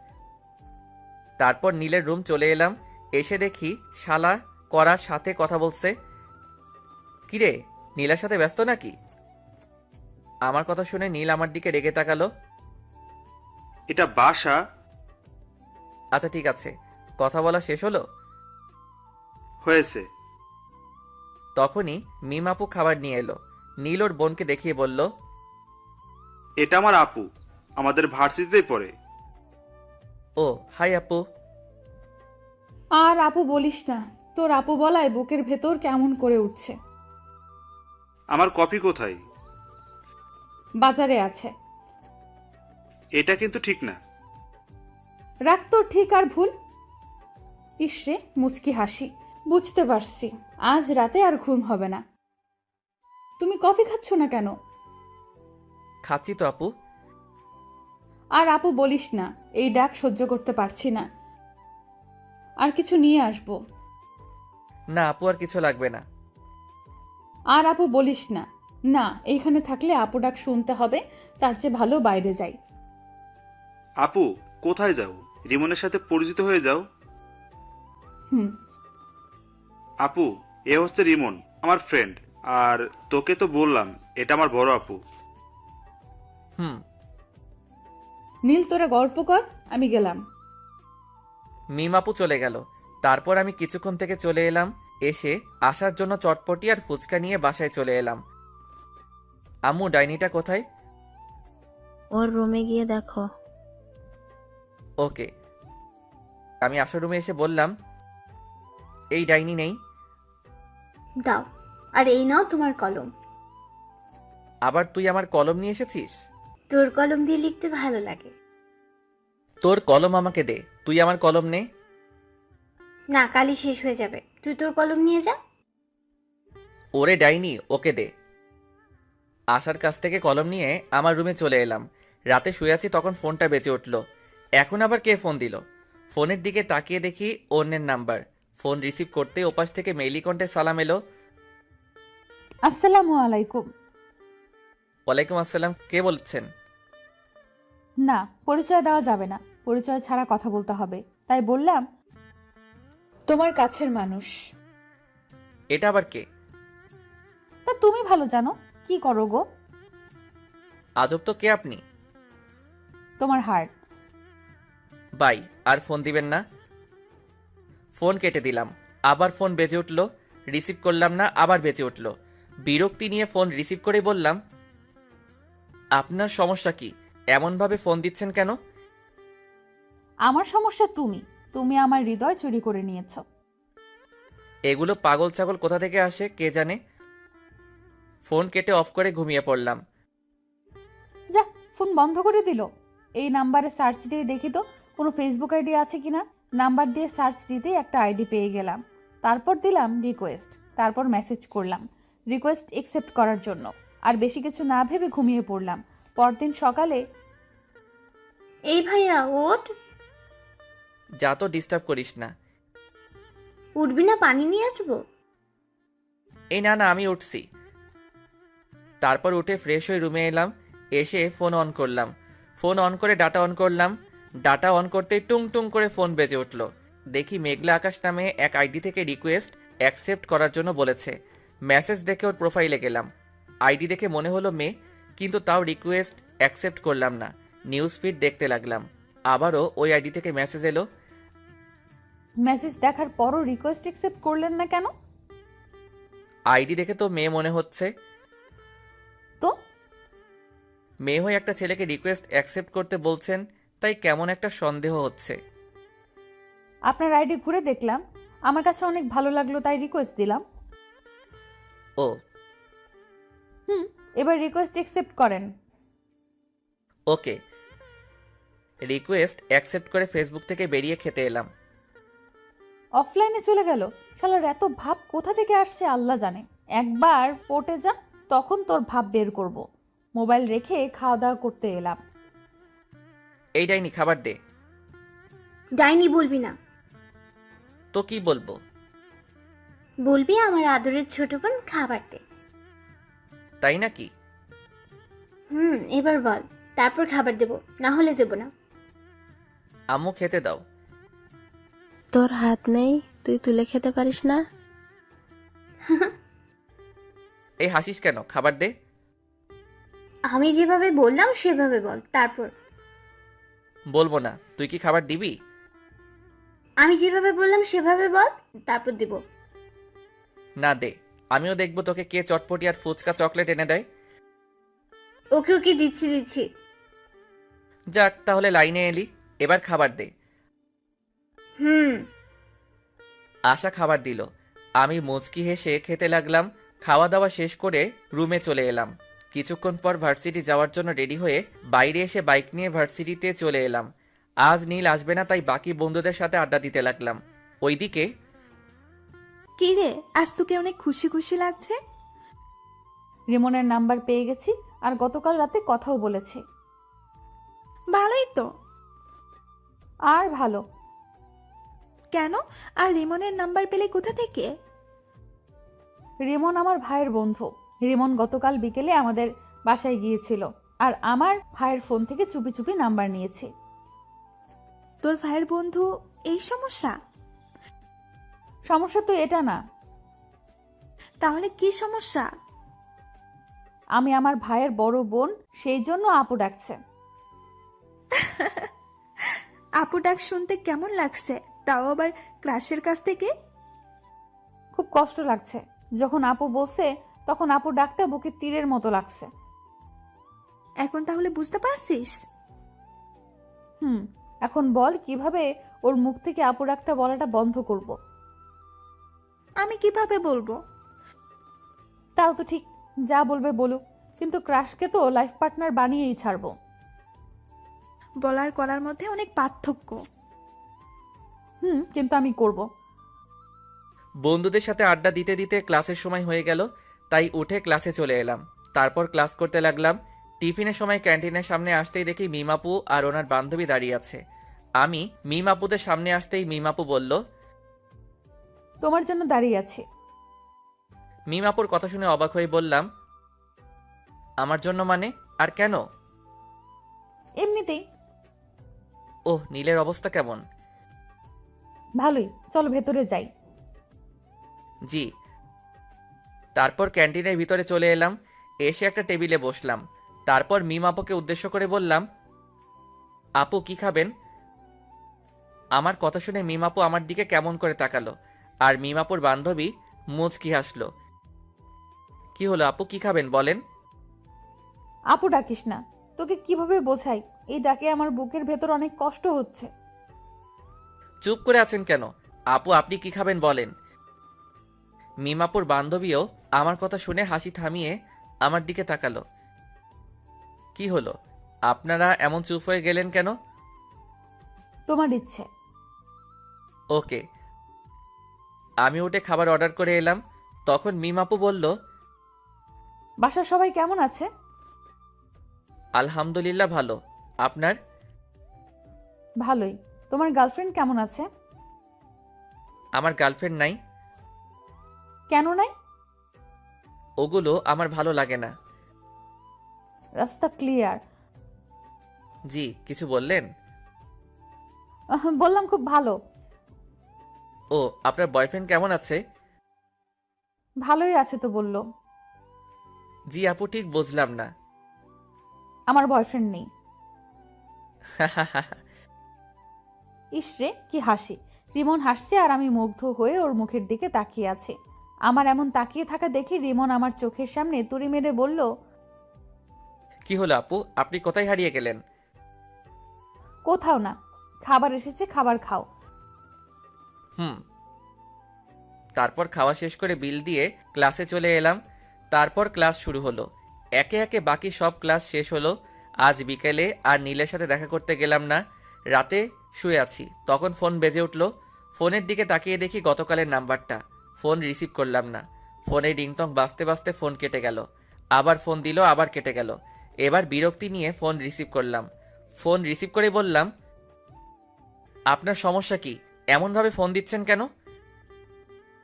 তারপর নীলের রুম চলে এলাম। এসে দেখি শালা করার সাথে কথা বলছে। কিরে, নীলার সাথে ব্যস্ত নাকি? আমার কথা শুনে নীল আমার দিকে রেগে তাকালো। এটা বাসা। আচ্ছা ঠিক আছে, কথা বলা শেষ হলো? হয়েছে। তখনই মিম আপু খাবার নিয়ে এলো। নীল ওর বোনকে দেখিয়ে বলল, এটা আমার আপু, আমাদের ভার্সিটিতেই পড়ে। ও হাই আপু। আর আপু বলিস না, তোর আপু বলায় বুকের ভেতর কেমন করে উঠছে। আমার কপি কোথায়? বাজারে আছে। এটা কিন্তু ঠিক না। রাখ তোর ঠিক আর ভুল। ইসরে মুচকি হাসি। বুঝতে পারছি আজ রাতে আর ঘুম হবে না। তুমি কফি খাচ্ছ না কেন? খাচ্ছি তো আপু। আর আপু বলিস না, এই ডাক সহ্য করতে পারছি না। আর কিছু নিয়ে আসবো? না আপু, আর কিছু লাগবে না। আর আপু বলিস না। না, এইখানে থাকলে আপু ডাক শুনতে হবে, তার চেয়ে ভালো বাইরে যাই। আপু কোথায় যাও? রিমনের সাথে পরিচিত হয়ে যাও। হুম। আপু, এ হচ্ছে রিমন, আমার ফ্রেন্ড। আর তোকে তো বললাম এটা আমার বড় আপু। হুম। নীল তোরা গল্প কর, আমি গেলাম। মিম আপু চলে গেল। তারপর আমি কিছুক্ষণ থেকে চলে এলাম। এসে আসার জন্য চটপটি আর ফুচকা নিয়ে বাসায় চলে এলাম। আম্মু, ডাইনিটা কোথায়? ওর রুমে গিয়ে দেখো। ওকে। আমি আসার রুমে এসে বললাম, এই ডাইনি নেই। দাও, আর এই নাও তোমার কলম। আবার তুই আমার কলম নিয়ে এসেছিস? তোর কলম দিয়ে লিখতে ভালো লাগে। তোর কলম আমাকে দে, তুই আমার কলম নে। না, কালি শেষ হয়ে যাবে, তুই তোর কলম নিয়ে যা। ওরে ডাইনি, ওকে দে। আসার কাছ থেকে কলম নিয়ে আমার রুমে চলে এলাম। রাতে শুয়ে আছি, তখন ফোনটা বেজে উঠল। এখন আবার কে ফোন দিল? ফোনের দিকে তাকিয়ে দেখি অন্যের নাম্বার। ফোন রিসিভ করতে ওপাশ থেকে মেইলি কণ্ঠে সালাম এলো। আসসালামু আলাইকুম। ওয়ালাইকুম আসসালাম, কে বলছেন? না, পরিচয় দেওয়া যাবে না, পরিচয় ছাড়া কথা বলতে হবে, তাই বললাম তোমার কাছের মানুষ। এটা আবার কে? তা তুমি ভালো জানো, কি করো গো? আজব তো, কে আপনি? তোমার হার্ট। বাই, আর ফোন দিবেন না। ফোন কেটে দিলাম। আবার ফোন বেজে উঠল, রিসিভ করলাম না, আবার বেজে উঠল। বিরক্তি নিয়ে ফোন রিসিভ করে বললাম, আপনার সমস্যা কি? এমনভাবে ফোন দিচ্ছেন কেন? আমার সমস্যা তুমি, তুমি আমার হৃদয় চুরি করে নিয়েছো। এগুলো পাগল ছাগল কোথা থেকে আসে কে জানে। ফোন কেটে অফ করে ঘুমিয়ে পড়লাম। যা, ফোন বন্ধ করে দিল। এই নাম্বারে সার্চ দিয়ে দেখি তো কোনো ফেসবুক আইডি আছে কিনা। নাম্বার দিয়ে সার্চ দিতেই একটা আইডি পেয়ে গেলাম। তারপর দিলাম রিকোয়েস্ট, তারপর মেসেজ করলাম রিকোয়েস্ট একসেপ্ট করার জন্য। আর বেশি কিছু না ভেবে ঘুমিয়ে পড়লাম। পরদিন সকালে এই ভাইয়া ওঠ। যা তো, ডিস্টার্ব করিস না। উঠবি না? পানি নিয়ে আসবো। এই না না, আমি উঠছি। তারপর উঠে ফ্রেশ হয়ে রুমে এলাম। এসে ফোন অন করলাম। ফোন অন করে ডাটা অন করলাম। ডাটা অন করতেই টুং টুং করে ফোন বেজে উঠল। দেখি মেঘলা আকাশ নামে এক আইডি থেকে রিকোয়েস্ট অ্যাকসেপ্ট করার জন্য বলেছে। মেসেজ দেখে ওর প্রোফাইলে গেলাম। আইডি দেখে মনে হলো মেয়ে, কিন্তু তাও রিকোয়েস্ট অ্যাকসেপ্ট করলাম না। নিউজ ফিড দেখতে লাগলাম। আবারও ওই আইডি থেকে মেসেজ এলো। মেসেজ দেখার পরও রিকোয়েস্ট একসেপ্ট করলেন না কেন? আইডি দেখে তো মেয়ে মনে হচ্ছে। তো মেয়ে হয়ে একটা ছেলেকে রিকোয়েস্ট অ্যাকসেপ্ট করতে বলছেন, তাই কেমন একটা সন্দেহ হচ্ছে। আপনার আইডি ঘুরে দেখলাম, আমার কাছে অনেক ভালো লাগলো, তাই রিকোয়েস্ট দিলাম। ও, এবার রিকোয়েস্ট একসেপ্ট করেন। ওকে। রিকোয়েস্ট অ্যাকসেপ্ট করে ফেসবুক থেকে বেরিয়ে খেতে এলাম। অফলাইনে চলে গেল। শালার এত ভাব কোথা থেকে আসছে আল্লাহ জানে। একবার পটে যা, তখন তোর ভাব বের করব। মোবাইল রেখে খাওয়া দাওয়া করতে এলাম। এই ডাইনি, খাবার দে। ডাইনি বলবি না। তো কি বলবো? বলবি আমার আদরের ছোট বোন খাবার দে। তাই নাকি? এবার বল, তারপর খাবার দেব, না হলে দেব না। আম্মু, খেতে দাও। তোর হাত নেই, তুই তুলে খেতে পারিস না? এই হাসিস কেন? খাবার দে। আমি যেভাবে বললাম সেভাবে বল, তারপর। বলবো না। তুই কি খাবার দিবি? আমি যেভাবে বললাম সেভাবে বল, তারপর দেব। না, দে। আমিও দেখবো তোকে কে চটপটি আর ফুচকা চকলেট এনে দেয়। ওকে ওকে, দিচ্ছি দিচ্ছি। যাক, তাহলে লাইনে এলি। এবার খাবার দে। আশা খাবার দিল। আমি মুচকি হেসে খেতে লাগলাম। খাওয়া দাওয়া শেষ করে রুমে চলে এলাম। কিছুক্ষণ পর ভার্সিটি যাওয়ার জন্য রেডি হয়ে বাইরে এসে বাইক নিয়ে ভার্সিটিতে চলে এলাম। আজ নীল আসবে না, তাই বাকি বন্ধুদের সাথে আড্ডা দিতে লাগলাম। ওইদিকে কি রে, আজ তোকে অনেক খুশি খুশি লাগছে। রিমনের নাম্বার পেয়ে গেছি, আর গতকাল রাতে কথাও বলেছি। ভালোই তো। আর ভালো কেন? আর রিমনের নাম্বার পেলে কোথা থেকে? রিমন আমার ভাইয়ের বন্ধু। রিমন গতকাল বিকেলে আমাদের বাসায় গিয়েছিল, আর আমার ভাইয়ের ফোন থেকে চুপি চুপি নাম্বার নিয়েছে। তোর ভাইয়ের বন্ধু এই সমস্যা? সমস্যা তো এটা না, তাহলে কি সমস্যা? আমি আমার ভাইয়ের বড় বোন, সেই জন্য আপু ডাকছে। আপু ডাক শুনতে কেমন লাগছে, তাও আবার ক্রাশের কাছ থেকে? খুব কষ্ট লাগছে। যখন আপু বলছে তখন আপু ডাকটা বুকে তীরের মতো লাগছে। এখন তাহলে বুঝতে পারছিস? এখন বল কিভাবে ওর মুখ থেকে আপু ডাকটা বলাটা বন্ধ করব। আমি কিভাবে বলবো? তাও তো ঠিক, যা বলবে বলুক, কিন্তু ক্রাশকে তো লাইফ পার্টনার বানিয়েই ছাড়বো। বলার করার মধ্যে অনেক পার্থক্য। কিন্তু আমি করব। বন্ধুদের সাথে আড্ডা দিতে দিতে ক্লাসের সময় হয়ে গেল, তাই উঠে ক্লাসে চলে এলাম। তারপর ক্লাস করতে লাগলাম। টিফিনের সময় ক্যান্টিনের সামনে আসতেই দেখি মিমাপু আর ওনার বান্ধবী দাঁড়িয়ে আছে। আমি মিমাপুদের সামনে আসতেই মিমাপু বলল, তোমার জন্য দাঁড়িয়ে আছি। মিমাপুর কথা শুনে অবাক হয়ে বললাম, আমার জন্য মানে? আর কেন? এমনিতেই। ওহ, নীলের অবস্থা কেমন? ভালোই, চলো ভেতরে যাই। জি। তারপর ক্যান্টিনের ভিতরে চলে এলাম, এসে একটা টেবিলে বসলাম। তারপর মিমাপুকে উদ্দেশ্য করে বললাম, আপু কি খাবেন? আমার কথা শুনে মিমাপু আমার দিকে কেমন করে তাকালো, আর মিমাপুর বান্ধবী মুচকি হাসলো। কি হলো আপু, কি খাবেন বলেন? আপু ডাকিস না, তোকে কিভাবে বোঝাই, এই ডাকে আমার বুকের ভেতর অনেক কষ্ট হচ্ছে। চুপ করে আছেন কেন? আপু আপনি কি খাবেন বলেন? মিমাপুর বান্ধবীও আমার কথা শুনে হাসি থামিয়ে আমার দিকে তাকালো। কি হলো, আপনারা এমন চুপ হয়ে গেলেন কেন? তোমার ইচ্ছে। ওকে। আমি উঠে খাবার অর্ডার করে এলাম। তখন মিমাপু বলল, বাসার সবাই কেমন আছে? আলহামদুলিল্লাহ ভালো। আপনার? ভালোই। তোমার গার্লফ্রেন্ড কেমন আছে? আমার গার্লফ্রেন্ড নাই। কেন নাই? ওগুলো আমার ভালো লাগে না। রাস্তা ক্লিয়ার। জি, কিছু বললেন? বললাম খুব ভালো। ও, আপনার বয়ফ্রেন্ড কেমন আছে? ভালোই আছে তো বললো। জি আপু, ঠিক বুঝলাম না। আমার বয়ফ্রেন্ড নেই। ইসরে কি হাসি! রিমন হাসছে আর আমি মুগ্ধ হয়ে ওর মুখের দিকে তাকিয়ে আছি। আমার এমন তাকিয়ে থাকা দেখে রিমন আমার চোখের সামনে তুড়ি মেরে বলল, কি হলো আপু, আপনি কোথায় হারিয়ে গেলেন? কোথাও না, খাবার এসেছে, খাবার খাও। তারপর খাওয়া শেষ করে বিল দিয়ে ক্লাসে চলে এলাম। তারপর ক্লাস শুরু হলো। একে একে বাকি সব ক্লাস শেষ হলো। আজ বিকেলে আর নীলের সাথে দেখা করতে গেলাম না। রাতে শুয়ে আছি, তখন ফোন বেজে উঠল। ফোনের দিকে তাকিয়ে দেখি গতকালের নাম্বারটা। ফোন রিসিভ করলাম না। ফোনে রিংটং বাজতে বাজতে ফোন কেটে গেল। আবার ফোন দিল, আবার কেটে গেল। এবার বিরক্তি নিয়ে ফোন রিসিভ করলাম। ফোন রিসিভ করে বললাম, আপনার সমস্যা কি? এমনভাবে ফোন দিচ্ছেন কেন?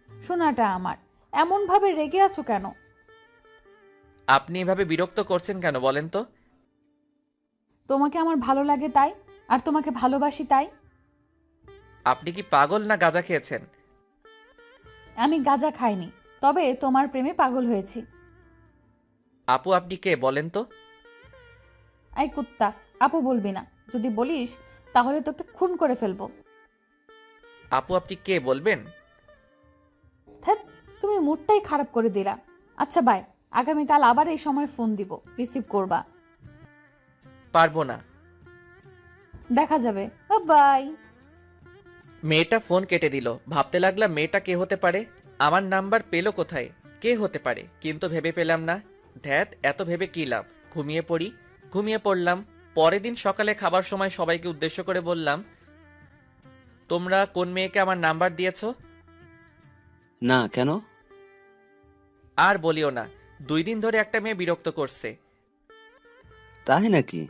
শোনাটা আমার, এমন ভাবে রেগে আছো কেন? আপনি এভাবে বিরক্ত করছেন কেন বলেন তো? তোমাকে আমার ভালো লাগে তাই, আর তোমাকে ভালোবাসি তাই। আপনি কি পাগল না গাঁজা খেয়েছেন? আমি গাঁজা খাইনি, তবে তোমার প্রেমে পাগল হয়েছি। আপু আপনি কে বলেন তো? এই কুত্তা, আপু বলবি না। যদি বলিস তাহলে তোকে খুন করে ফেলবো। আপু আপনি কে বলবেন? ধ্যাৎ, তুমি মুডটাই খারাপ করে দিলা। আচ্ছা বাই, আগামীকাল আবার এই সময় ফোন দিব, রিসিভ করবা। পারবো না। দেখা যাবে। বাই। মেয়েটা ফোন কেটে দিল। ভাবতে লাগলাম মেয়েটা কে হতে পারে, আমার নাম্বার পেলো কোথায়, কে হতে পারে, কিন্তু ভেবে পেলাম না। ধ্যাত, এত ভেবে কি লাভ, ঘুমিয়ে পড়ি। ঘুমিয়ে পড়লাম। পরের দিন সকালে খাবার সময় সবাইকে উদ্দেশ্য করে বললাম, তোমরা কোন মেয়েকে আমার নাম্বার দিয়েছো? না, কেন? আর বলিও না, 2 দিন ধরে একটা মেয়ে বিরক্ত করছে। তাই নাকি?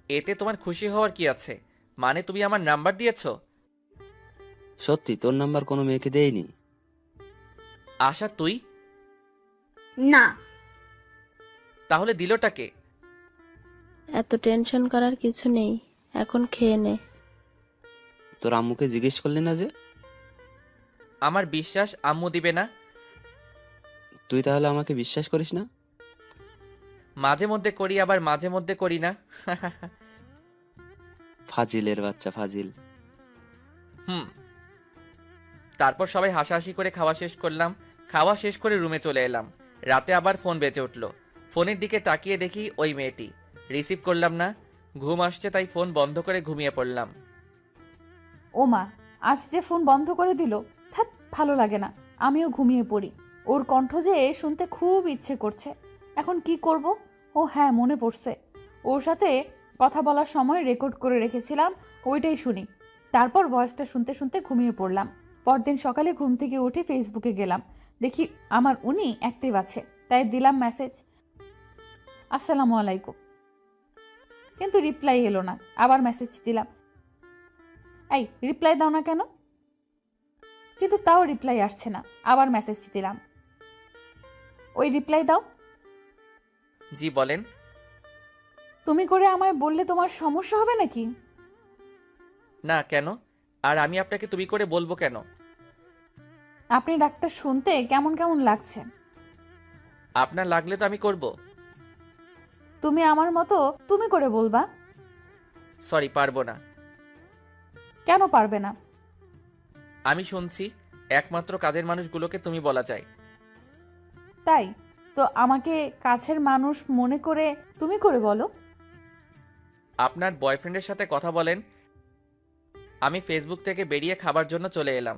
এতে তোমার খুশি হওয়ার কি আছে? মানে তুমি আমার নাম্বার দিয়েছো? সত্যি তোর নাম্বার কোনো মেয়েকে দেয়নি? আশা তুই? না। তাহলে দিলটাকে? এত টেনশন করার কিছু নেই, এখন খেয়ে নে। তোর আম্মুকে জিজ্ঞেস করলি না যে? আমার বিশ্বাস আম্মু দিবে না। তুই তাহলে আমাকে বিশ্বাস করিস না? মাঝে মধ্যে করি, আবার মাঝে মধ্যে করি না। ফাজিলের বাচ্চা, ফাজিল। হুম। তারপর সবাই হাসাহাসি করে খাওয়া শেষ করলাম। খাওয়া শেষ করে রুমে চলে এলাম। রাতে আবার ফোন বেজে উঠল। ফোনের দিকে তাকিয়ে দেখি ওই মেয়েটি। রিসিভ করলাম না। ঘুম আসছে তাই ফোন বন্ধ করে ঘুমিয়ে পড়লাম। ও মা, আজ যে ফোন বন্ধ করে দিল। থাক, ভালো লাগে না, আমিও ঘুমিয়ে পড়ি। ওর কণ্ঠ যে শুনতে খুব ইচ্ছে করছে। এখন কি করব? ও হ্যাঁ, মনে পড়ছে, ওর সাথে কথা বলার সময় রেকর্ড করে রেখেছিলাম, ওইটাই শুনি। তারপর ভয়েসটা শুনতে শুনতে ঘুমিয়ে পড়লাম। পরদিন সকালে ঘুম থেকে উঠে ফেসবুকে গেলাম, দেখি আমার উনি অ্যাক্টিভ আছে, তাই দিলাম মেসেজ, আসসালামু আলাইকুম। কিন্তু রিপ্লাই এলো না। আবার মেসেজ দিলাম, এই রিপ্লাই দাও না কেন? কিন্তু তাও রিপ্লাই আসছে না। আবার মেসেজ দিলাম, ওই রিপ্লাই দাও। জি বলেন। তুমি করে আমায় বললে তোমার সমস্যা হবে নাকি? না, কেন? আর আমি আপনাকে তুমি করে বলবো কেন? আপনি ডাক্তার শুনতে কেমন কেমন লাগছে। আপনার লাগলে তো আমি করব। তুমি আমার মতো তুমি করে বলবা। সরি, পারবো না। কেন পারবে না? আমি শুনছি একমাত্র কাজের মানুষগুলোকে তুমি বলা যায়। তাই তো আমাকে কাছের মানুষ মনে করে তুমি করে বলো। আপনার বয়ফ্রেন্ডের সাথে কথা বলেন। আমি ফেসবুক থেকে বেরিয়ে খাবার জন্য চলে এলাম।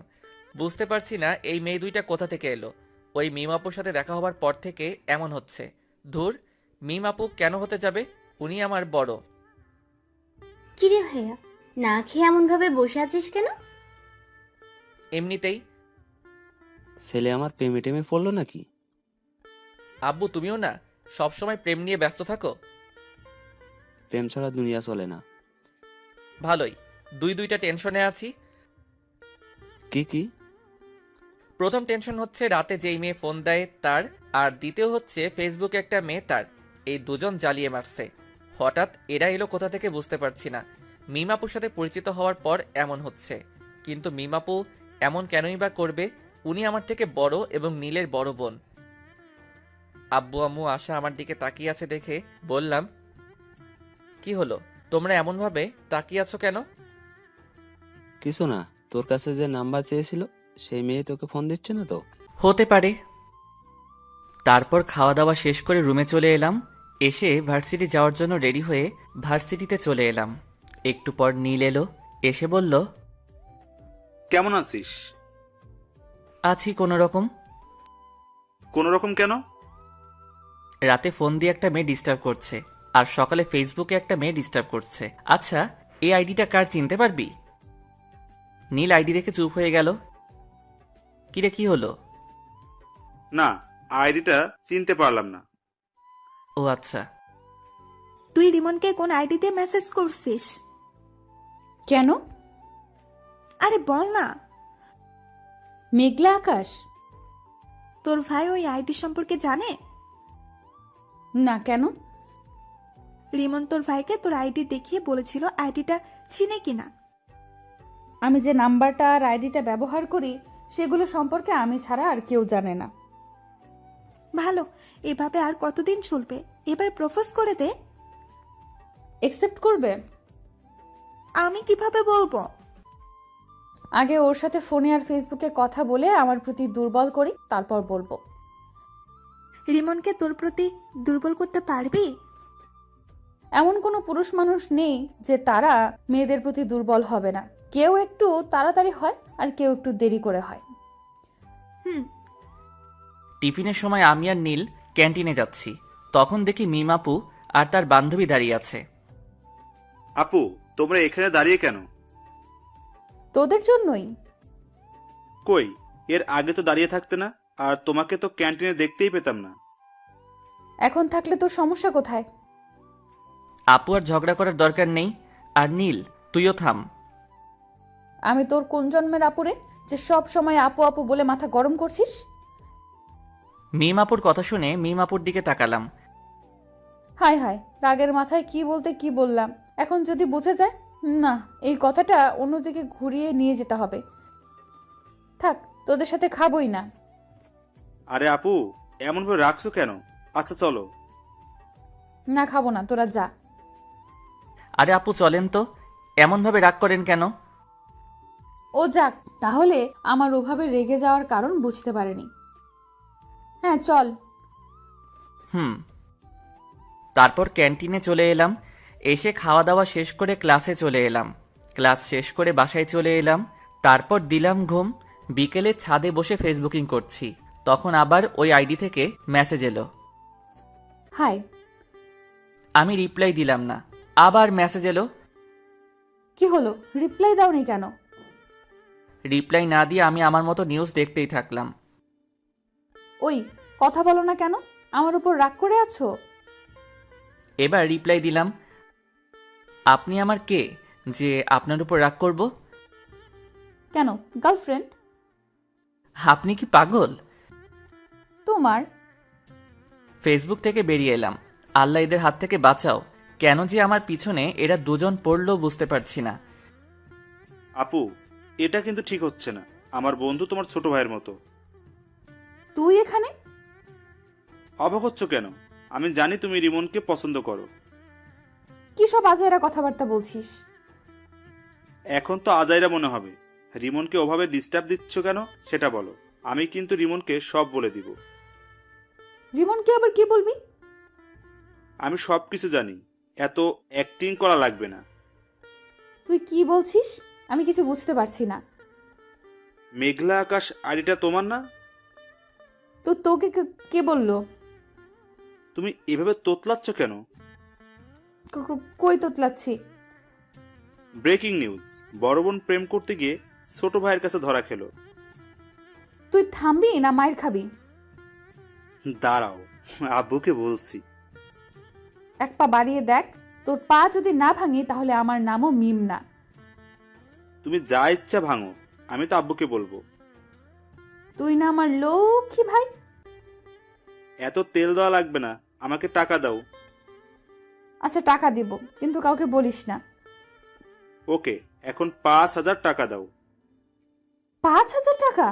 বুঝতে পারছি না এই মেয়ে দুইটা কোথা থেকে এলো। ওই মিম আপুর সাথে দেখা হবার পর থেকে এমন হচ্ছে। ধুর, মিম আপু কেন হতে যাবে? উনি আমার বড়। কিরে ভাইয়া, না খেয়ে এমন ভাবে বসে আছিস কেন? এমনিতেই। ছেলে আমার প্রেমে টেমে পড়লো নাকি? আব্বু, তুমিও না সবসময় প্রেম নিয়ে ব্যস্ত থাকো। প্রেম ছাড়া দুনিয়া চলে না। ভালোই, দুইটা টেনশনে আছি। কি কি? প্রথম টেনশন হচ্ছে রাতে যেই মেয়ে ফোন দেয় তার, আর দ্বিতীয় হচ্ছে ফেসবুকে একটা মেয়ে তার। এই দুজন জ্বালিয়ে মারছে। হঠাৎ এরা এলো কোথা থেকে বুঝতে পারছি না। মিমাপুর সাথে পরিচিত হওয়ার পর এমন হচ্ছে। কিন্তু মিমাপু এমন কেনই বা করবে? উনি আমার থেকে বড় এবং নীলের বড় বোন। আব্বু আম্মু আশা আমার দিকে তাকিয়ে আছে দেখে বললাম, কি হলো, তোমরা এমনভাবে তাকিয়ে আছো কেন? কিছু না, তোর কাছে যে নাম্বার চেয়েছিল সেই মেয়ে তোকে ফোন দিচ্ছে না তো? হতে পারে। তারপর খাওয়া দাওয়া শেষ করে রুমে চলে এলাম। এসে ভার্সিটি যাওয়ার জন্য রেডি হয়ে ভার্সিটিতে চলে এলাম। একটু পর নীল এলো। এসে বলল, কেমন আছিস? আছি কোনো রকম। কোনো রকম কেন? রাতে ফোন দিয়ে একটা মেয়ে ডিস্টার্ব করছে, আর সকালে ফেসবুকে একটা মেয়ে ডিস্টার্ব করছে। আচ্ছা, এই আইডিটা কার চিনতে পারবি? নীল আইডি দেখে চুপ হয়ে গেল। কিরে, কি হলো? না, আইডিটা চিনতে পারলাম না। ও আচ্ছা। তুই রিমনকে কোন আইডিতে মেসেজ করছিস? কেন? আরে বল না। মেঘলা আকাশ। তোর ভাই ওই আইডি সম্পর্কে জানে? না, কেন? রিমন তোর ভাইকে তোর আইডি দেখিয়ে বলেছিল আইডিটা চিনে কিনা। আমি যে নাম্বারটা আর আইডিটা ব্যবহার করি সেগুলো সম্পর্কে আমি ছাড়া আর কেউ জানে না। ভালো, এভাবে আর কতদিন চলবে? এবার প্রপোজ করে দে। একসেপ্ট করবে? আমি কিভাবে বলবো? আগে ওর সাথে ফোনে আর ফেসবুকে কথা বলে আমার প্রতি দুর্বল করি, তারপর বলবো। রিমনকে তোর প্রতি দুর্বল করতে পারবি? এমন কোনো পুরুষ মানুষ নেই যে তারা মেয়েদের প্রতি দুর্বল হবে না। কেউ একটু তাড়াতাড়ি হয় আর কেউ একটু দেরি করে হয়। টিফিনের সময় আমি আর নীল ক্যান্টিনে যাচ্ছি। তখন দেখি মিম আপু আর তার বান্ধবী দাঁড়িয়ে আছে। আপু, তোমরা এখানে দাঁড়িয়ে কেন? তোদের জন্যই। কই, এর আগে তো দাঁড়িয়ে থাকতে না, আর তোমাকে তো ক্যান্টিনে দেখতেই পেতাম না। এখন থাকলে তোর সমস্যা কোথায়? আপু আর ঝগড়া করার দরকার নেই। আর নীল, তুইও থাম। আমি তোর কোন জন্মের আপুরে যে সব সময় আপু আপু বলে মাথা গরম করছিস? মিম আপুর কথা শুনে মিম আপুর দিকে তাকালাম। হায় হায়, রাগের মাথায় কি বলতে কি বললাম। এখন যদি বুঝে যায়, না, এই কথাটা অন্যদিকে ঘুরিয়ে নিয়ে যেতে হবে। থাক, তোদের সাথে খাবই না। আরে আপু, এমনভাবে রাখছো কেন? আচ্ছা চলো। না খাবো না, তোরা যা। আরে আপু চলেন তো, এমনভাবে রাগ করেন কেন? ও যাক, তাহলে আমার ওভাবে রেগে যাওয়ার কারণ বুঝতে পারেনি। হ্যাঁ চল। হুম। তারপর ক্যান্টিনে চলে এলাম, এসে খাওয়া দাওয়া শেষ করে ক্লাসে চলে এলাম, ক্লাস শেষ করে বাসায় চলে এলাম, তারপর দিলাম ঘুম। বিকেলে ছাদে বসে ফেসবুকিং করছি, তখন আবার ওই আইডি থেকে মেসেজ এলো। হাই। আমি রিপ্লাই দিলাম না, আবার মেসেজ এলো। কি হলো, রিপ্লাই দাওনি কেন? রিপ্লাই না দিয়ে আমি আমার মতো নিউজ দেখতেই থাকলাম। ওই কথা বলো না কেন, আমার উপর রাগ করে আছো? এবার রিপ্লাই দিলাম, আপনি আমার কে যে আপনার উপর রাগ করব? কেন, গার্লফ্রেন্ড? আপনি কি পাগল? তোমার? ফেসবুক থেকে বেরিয়ে এলাম। আল্লাহ এদের হাত থেকে বাঁচাও, কেন যে আমার পিছনে এরা দুজন পড়লো বুঝতে পারছি না। আপু, এটা কিন্তু ঠিক হচ্ছে না। আমার বন্ধু তোমার ছোট ভাইয়ের মতো। তুই এখানে? অবাক হচ্ছ কেন? আমি জানি তুমি রিমনকে পছন্দ করো। কি সব আজাইরা কথাবার্তা বলছিস? এখন তো আজাইরা মনে হবে। রিমনকে ওভাবে ডিস্টার্ব দিচ্ছ কেন সেটা বলো। আমি কিন্তু রিমনকে সব বলে দিব। রিমনকে আবার কি বলবি? আমি সব কিছু জানি, এত অ্যাক্টিং করা লাগবে না। তুই কি বলছিস? আমি কিছু বুঝতে পারছি না। মেঘলা আকাশ আইডিটা তোমার না? তো তোকে কে বললো? তুমি এভাবে তোতলাচ্ছ কেন? কই তোতলাচ্ছি? ব্রেকিং নিউজ, বড় বোন প্রেম করতে গিয়ে ছোট ভাইয়ের কাছে ধরা খেলো। তুই থামবি না মায়ের খাবি? দাঁড়াও, আব্বুকে বলছি। এক পা বাড়িয়ে দেখ, তোর পা যদি না ভাঙি তাহলে আমার নামও মিম না। তুমি যা ইচ্ছা ভাঙো, আমি তো আব্বুকে বলবো। তুই না আমার লক্ষ্মী ভাই? এত তেল দেওয়া লাগবে না, আমাকে টাকা দাও। আচ্ছা টাকা দিব, কিন্তু কাউকে বলিস না। ওকে, এখন 5,000 টাকা দাও। 5,000 টাকা?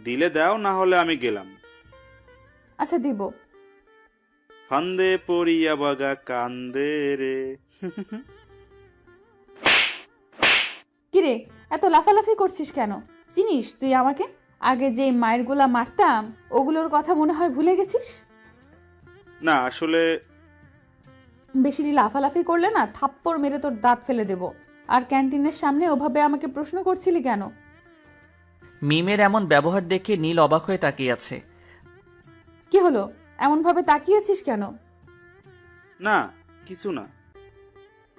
দিলে দাও, না হলে আমি গেলাম। আচ্ছা দিব। ফান্দে পড়িয়া বাগা কান্দে রে। কিরে, এত লাফালাফি করছিস কেন? চিনিস তুই আমাকে? আগে যে মায়ের গোলা মারতাম ওগুলোর কথা মনে হয় ভুলে গেছিস? না আসলে বেশি লাফালাফি করলে না থাপ্পড় মেরে তোর দাঁত ফেলে দেব। আর ক্যান্টিনের সামনে ওভাবে আমাকে প্রশ্ন করছিলি কেন? মিমের এমন ব্যবহার দেখে নীল অবাক হয়ে তাকিয়ে আছে। কি হলো, এমন ভাবে তাকিয়েছিস কেন? না, কিছু না।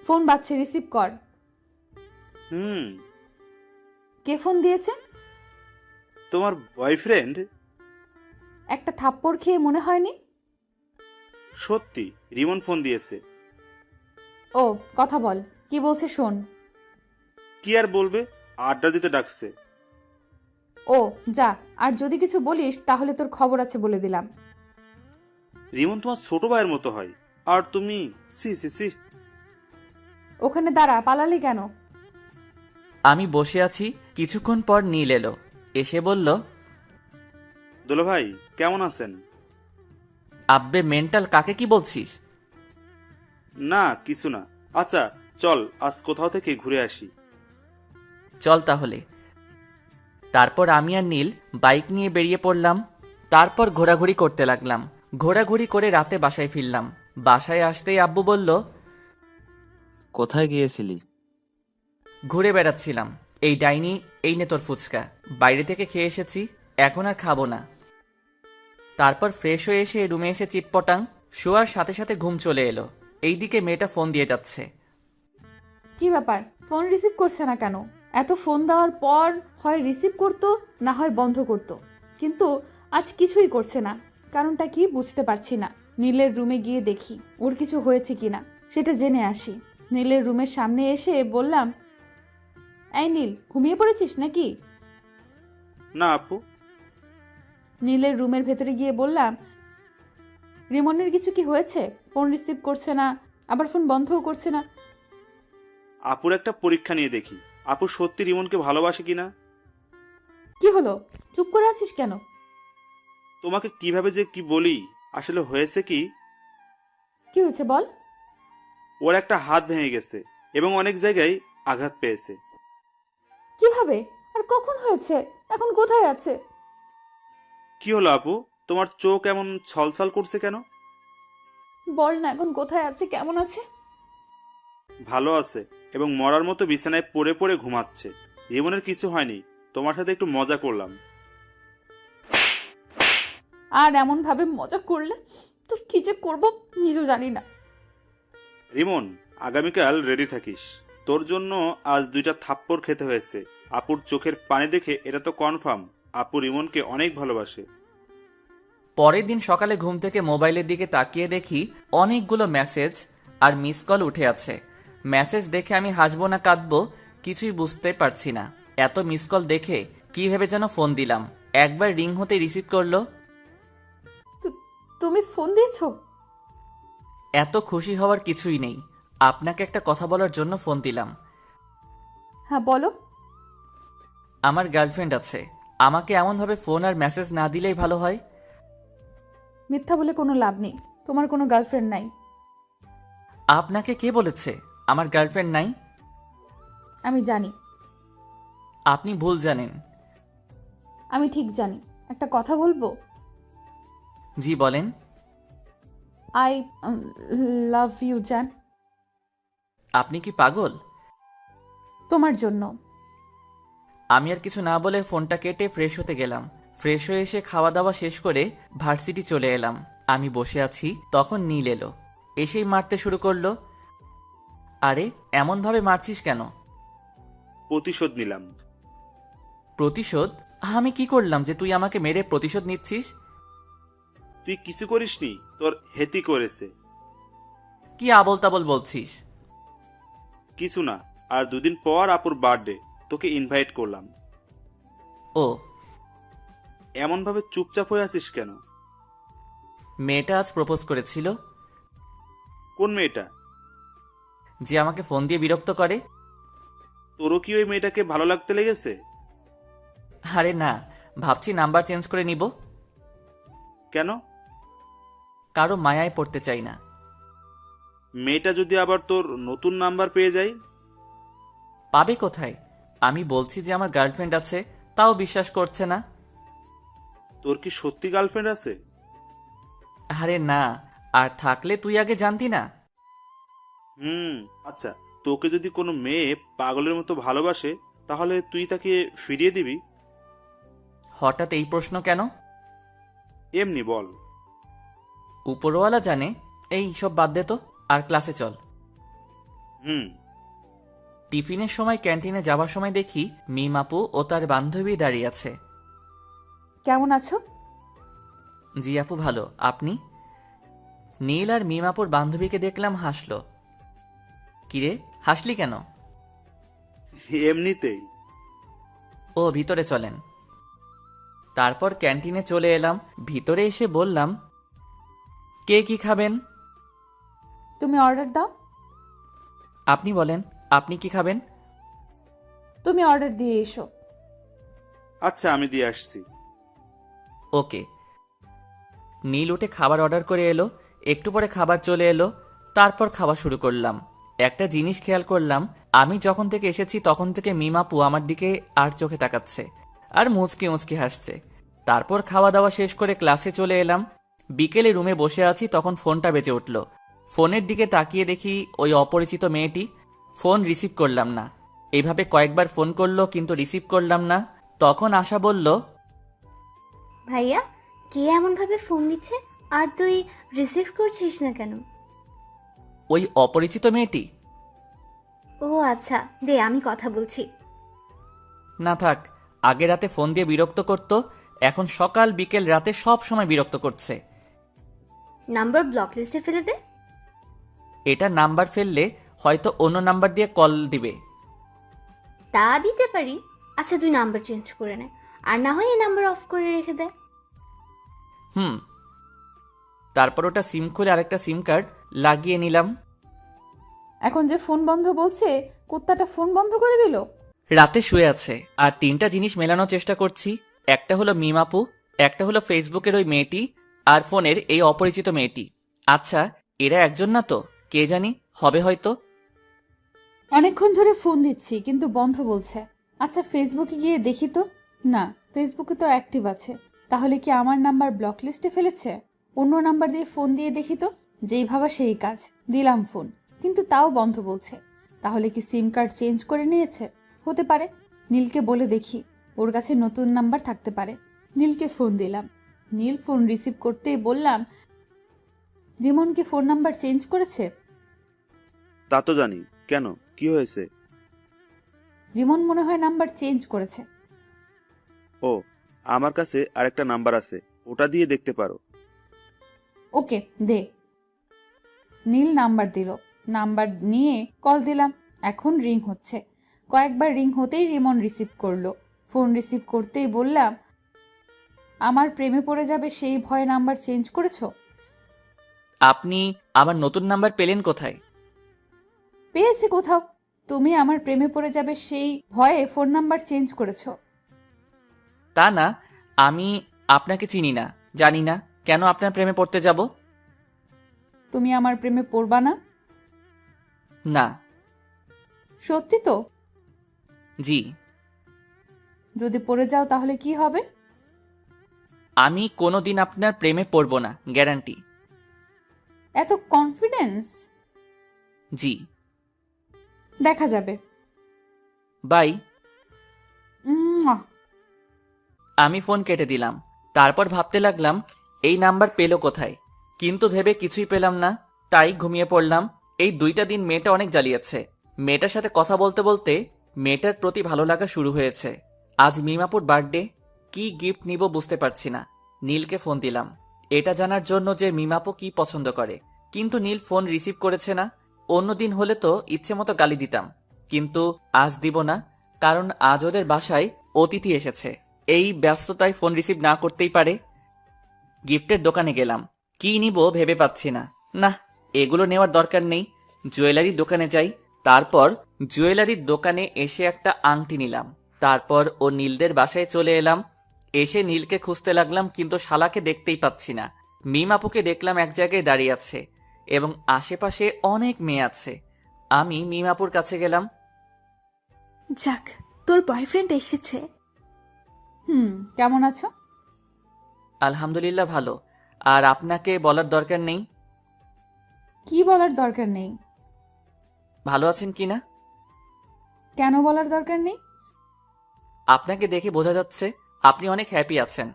ফোন বাজছে, রিসিভ কর। হুম। কে ফোন দিয়েছে? তোমার বয়ফ্রেন্ড? একটা থাপ্পড় খেয়ে মনে হয়নি? সত্যি, রিমন ফোন দিয়েছে। ও কথা বল, কি বলছে শোন। কি আর বলবে, আড্ডা দিতে ডাকছে। ও যা, আর যদি কিছু বলিস তাহলে তোর খবর আছে বলে দিলাম। রিমন তোমার ছোট ভাইয়ের মতো হয়, আর তুমি সি সি সি। ওখানে দাঁড়া, পালালি কেন? আমি বসে আছি, কিছুক্ষণ পর নীল এলো, এসে বলল, দুলা ভাই কেমন আছেন? আব্বে মেন্টাল, কাকে কি বলছিস? না কিছু না। আচ্ছা চল আজ কোথাও থেকে ঘুরে আসি। চল তাহলে। তারপর আমি আর নীল বাইক নিয়ে বেরিয়ে পড়লাম। তারপর ঘোরাঘুরি করতে লাগলাম। ঘোরাঘুরি করে রাতে বাসায় ফিরলাম। বাসায় আসতেই আব্বু বলল, কোথায় গিয়েছিলি? ঘুরে বেড়াচ্ছিলাম। এই ডাইনি, এই নে তোর ফুচকা, বাইরে থেকে খেয়ে এসেছি, এখন আর খাবো না। তারপর ফ্রেশ হয়ে এসে রুমে এসে চিটপটাং, শোয়ার সাথে সাথে ঘুম চলে এলো। এইদিকে মেয়েটা ফোন দিয়ে যাচ্ছে। কি ব্যাপার, ফোন রিসিভ করছে না কেন? এত ফোন দেওয়ার পর হয় রিসিভ করতো, না হয় বন্ধ করতো, কিন্তু আজ কিছুই করছে না। কারণটা কি বুঝতে পারছি না। নীলের রুমে গিয়ে দেখি ওর কিছু হয়েছে কিনা, সেটা জেনে আসি। নীলের রুমের সামনে এসে বললাম, এই নীল, ঘুমিয়ে পড়েছিস নাকি? না আপু। নীলের রুমের ভেতরে গিয়ে বললাম, রিমনের কিছু কি হয়েছে? ফোন রিসিভ করছে না, আবার ফোন বন্ধও করছে না। আপুর একটা পরীক্ষা নিয়ে দেখি, আপু সত্যি রিমনকে ভালোবাসে কিনা। কি হলো, চুপ করে আছিস কেন? তোমাকে কিভাবে যে কি বলি, আসলে হয়েছে কি, কি হয়েছে বল। ওর একটা হাত ভেঙে গেছে এবং অনেক জায়গায় আঘাত পেয়েছে। কিভাবে আর কখন হয়েছে? এখন কোথায় আছে? কি হলো আপু, তোমার চোখ এমন ছলছল করছে কেন? বল না, এখন কোথায় আছে, কেমন আছে? ভালো আছে এবং মরার মতো বিছানায় পড়ে পড়ে ঘুমাচ্ছে। রিমনের কিছু হয়নি, তোমার সাথে একটু মজা করলাম। আর এমন ভাবে মজা করলে তো কি যে করবো নিজেও জানি না। রিমন, আগামীকাল রেডি থাকিস। তোর জন্য আজ 2টা থাপ্পড় খেতে হয়েছে। আপুর চোখের পানি দেখে এটা তো কনফার্ম আপু রিমনকে অনেক ভালোবাসে। পরের দিন সকালে ঘুম থেকে মোবাইলের দিকে তাকিয়ে দেখি অনেকগুলো মেসেজ আর মিস কল উঠে আছে। মেসেজ দেখে আমি হাসবো না কাঁদবো কিছুই বুঝতে পারছি না। এত মিস কল দেখে কি ভেবে যেন ফোন দিলাম। একবার রিং হতে রিসিভ করলো। তুমি ফোন দিয়েছো? এত খুশি হওয়ার কিছুই নেই, আপনাকে একটা কথা বলার জন্য ফোন দিলাম। হ্যাঁ বলো। আমার গার্লফ্রেন্ড আছে, আমাকে এমনভাবে ফোন আর মেসেজ না দিলেই ভালো হয়। মিথ্যা বলে কোনো লাভ নেই, তোমার কোনো গার্লফ্রেন্ড নাই। আপনাকে কে বলেছে আমার গার্লফ্রেন্ড নাই? আমি জানি। আপনি ভুল জানেন। আমি ঠিক জানি। একটা কথা বলবো? জি বলেন। আই লাভ ইউ জান। আপনি কি পাগল? তোমার জন্য। আমি আর কিছু না বলে ফোনটা কেটে ফ্রেশ হতে গেলাম। ফ্রেশ হয়ে এসে খাওয়া দাওয়া শেষ করে ভার্সিটি চলে এলাম। আমি বসে আছি, তখন নীল এলো। এসেই মারতে শুরু করলো। আরে এমনভাবে মারছিস কেন? প্রতিশোধ নিলাম। প্রতিশোধ? আমি কি করলাম যে তুই আমাকে মেরে প্রতিশোধ নিচ্ছিস? তুই কিছু করিসনি, তোর হেতি করেছে। কি আবল তাবল বলছিস? কিছু না, আর 2 দিন পর আপুর বার্থডে, তোকে ইনভাইট করলাম। ও, এমনভাবে চুপচাপ হয়ে আছিস কেন? মেয়েটা আজ প্রপোজ করেছিল। কোন মেয়েটা? যে আমাকে ফোন দিয়ে বিরক্ত করে। তোরও কি ওই মেয়েটাকে ভালো লাগতে লেগেছে? আরে না, ভাবছি নাম্বার চেঞ্জ করে নিব। কেন? কারো মায়ায় পড়তে চাই না। মেয়েটা যদি আবার তোর নতুন নাম্বার পেয়ে যায়? পাবে কোথায়? আমি বলছি যে আমার গার্লফ্রেন্ড আছে, তাও বিশ্বাস করছে না। তোর কি সত্যি গার্লফ্রেন্ড আছে? আরে না, আর থাকলে তুই আগে জানতি না। আচ্ছা, তোকে যদি কোনো মেয়ে পাগলের মতো ভালোবাসে, তাহলে তুই তাকে ফিরিয়ে দিবি? হঠাৎ এই প্রশ্ন কেন? এমনি বল। উপরওয়ালা জানে। এই সব বাদ দে তো, আর ক্লাসে চল। হুম। টিফিনের সময় ক্যান্টিনে যাওয়ার সময় দেখি মিম আপু ও তার বান্ধবী দাঁড়িয়ে আছে। কেমন আছো? জি আপু ভালো, আপনি? নীল আর মিম আপুর বান্ধবীকে দেখলাম হাসলো। কিরে হাসলি কেন? এমনিতেই। ও ভিতরে চলেন। তারপর ক্যান্টিনে চলে এলাম। ভিতরে এসে বললাম, কে কি খাবেন? তুমি অর্ডার দাও। আপনি বলেন, আপনি কি খাবেন? তুমি অর্ডার দিয়ে এসো। আচ্ছা, আমি দিয়ে আসছি। ওকে। নীল উঠে খাবার অর্ডার করে এলো। একটু পরে খাবার চলে এলো। তারপর খাওয়া শুরু করলাম। একটা জিনিস খেয়াল করলাম, আমি যখন থেকে এসেছি তখন থেকে মিম আপু আমার দিকে আর চোখে তাকাচ্ছে আর মুচকি মুচকি হাসছে। তারপর খাওয়া দাওয়া শেষ করে ক্লাসে চলে এলাম। বিকেলে রুমে বসে আছি, তখন ফোনটা বেজে উঠল। ফোনের দিকে তাকিয়ে দেখি ওই অপরিচিত মেয়েটি। ফোন রিসিভ করলাম না। এইভাবে কয়েকবার ফোন করলো কিন্তু রিসিভ করলাম না। তখন আশা বলল, ভাইয়া, কে এমনভাবে ফোন দিচ্ছে আর তুই রিসিভ করছিস না কেন? ওই অপরিচিত মেয়েটি। ও আচ্ছা, দে আমি কথা বলছি। না থাক, আগে রাতে ফোন দিয়ে বিরক্ত করত, এখন সকাল বিকেল রাতে সব সময় বিরক্ত করছে। নাম্বার ব্লক লিস্টে ফেলে দে। এটা নাম্বার ফেললে হয়তো অন্য নাম্বার দিয়ে কল দিবে। তা দিতে পারি। আচ্ছা, তুই নাম্বার চেঞ্জ করে নে, আর না হয় এই নাম্বার অফ করে রেখে দে। তারপর ওটা সিম খুলে আরেকটা সিম কার্ড লাগিয়ে নিলাম। এখন যে ফোন বন্ধ বলছে, কুত্তাটা ফোন বন্ধ করে দিল। রাতে শুয়ে আছে আর 3টা জিনিস মেলানোর চেষ্টা করছি। একটা হলো মিম আপু, একটা হলো ফেসবুকের ওই মেয়েটি, আর ফোনের এই অপরিচিত মেয়েটি। আচ্ছা, এরা একজন না তো? কে জানি, হবে হয়তো। অনেকক্ষণ ধরে ফোন দিচ্ছি কিন্তু বন্ধ বলছে। আচ্ছা ফেসবুকে গিয়ে দেখি তো। না, ফেসবুকে তো অ্যাক্টিভ আছে। তাহলে কি আমার নাম্বার ব্লক লিস্টে ফেলেছে? অন্য নাম্বার দিয়ে ফোন দিয়ে দেখি তো। যেই ভাবা সেই কাজ, দিলাম ফোন, কিন্তু তাও বন্ধ বলছে। তাহলে কি সিম কার্ড চেঞ্জ করে নিয়েছে? হতে পারে। নীলকে বলে দেখি, ওর কাছে নতুন নাম্বার থাকতে পারে। নীলকে ফোন দিলাম। নীল ফোন রিসিভ করতেই বললাম, রিমন কি ফোন নাম্বার চেঞ্জ করেছে? তা তো জানি, কেন, কি হয়েছে? রিমন মনে হয় নাম্বার চেঞ্জ করেছে। ও, আমার কাছে আরেকটা নাম্বার আছে, ওটা দিয়ে দেখতে পারো। ওকে, দে। নীল নাম্বার দিল। নাম্বার নিয়ে কল দিলাম। এখন রিং হচ্ছে। কয়েকবার রিং হতেই রিমন রিসিভ করলো। ফোন রিসিভ করতেই বললাম, আমার প্রেমে পড়ে যাবে সেই ভয়ে নাম্বার চেঞ্জ করেছো? আপনি আমার নতুন নাম্বার পেলেন কোথায়? পেয়েছি কোথাও। তুমি আমার প্রেমে পড়ে যাবে সেই ভয়ে ফোন নাম্বার চেঞ্জ করেছো। তা না, আমি আপনাকে চিনি না, জানি না, কেন আপনার প্রেমে পড়তে যাব? তুমি আমার প্রেমে পড়বা না? না। সত্যি তো? জি। যদি পড়ে যাও তাহলে কি হবে? আমি কোনোদিন আপনার প্রেমে পড়ব না, গ্যারান্টি। এত কনফিডেন্স? জি। দেখা যাবে। বাই। উম্মুয়া। আমি ফোন কেটে দিলাম। তারপর ভাবতে লাগলাম এই নাম্বার পেলো কোথায়, কিন্তু ভেবে কিছুই পেলাম না। তাই ঘুমিয়ে পড়লাম। এই 2টা দিন মেয়েটা অনেক জ্বালিয়েছে। মেয়েটার সাথে কথা বলতে বলতে মেয়েটার প্রতি ভালো লাগা শুরু হয়েছে। আজ মিমাপুর বার্থডে, কি গিফট নিব বুঝতে পারছি না। নীলকে ফোন দিলাম এটা জানার জন্য যে মিমাপু কি পছন্দ করে, কিন্তু নীল ফোন রিসিভ করেছে না। অন্যদিন হলে তো ইচ্ছে মতো গালি দিতাম, কিন্তু আজ দিব না, কারণ আজ ওদের বাসায় অতিথি এসেছে। এই ব্যস্ততায় ফোন রিসিভ না করতেই পারে। গিফটের দোকানে গেলাম, কি নিব ভেবে পাচ্ছি না। না, এগুলো নেওয়ার দরকার নেই, জুয়েলারির দোকানে যাই। তারপর জুয়েলারির দোকানে এসে একটা আংটি নিলাম। তারপর ও নীলদের বাসায় চলে এলাম। এসে নীলকে খুঁজতে লাগলাম, কিন্তু শালাকে দেখতেই পাচ্ছি না। মিম আপুকে দেখলাম এক জায়গায় দাঁড়িয়ে আছে এবং আশেপাশে অনেক মেয়ে আছে। আমি মিম আপুর কাছে গেলাম। যাক, তোর বয়ফ্রেন্ড এসেছে। কেমন আছো? আলহামদুলিল্লাহ ভালো। আর আপনাকে বলার দরকার নেই। কি বলার দরকার নেই? ভালো আছেন কিনা? কেন বলার দরকার নেই? আপনাকে দেখে বোঝা যাচ্ছে আপনি অনেক হ্যাপি আছেন।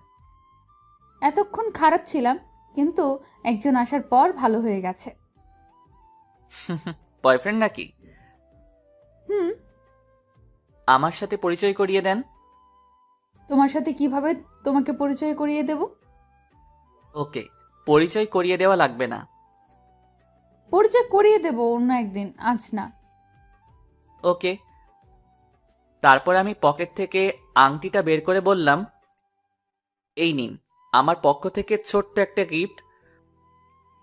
এতক্ষণ খারাপ ছিলাম, কিন্তু একজন আসার পর ভালো হয়ে গেছে। বয়ফ্রেন্ড নাকি? হুম। আমার সাথে পরিচয় করিয়ে দেন। তোমার সাথে কিভাবে তোমাকে পরিচয় করিয়ে দেব? ওকে, পরিচয় করিয়ে দেওয়া লাগবে না। পরিচয় করিয়ে দেব অন্য একদিন, আজ না। ওকে। তারপর আমি পকেট থেকে আংটিটা বের করে বললাম, এই নিন আমার পক্ষ থেকে ছোট্ট একটা গিফট।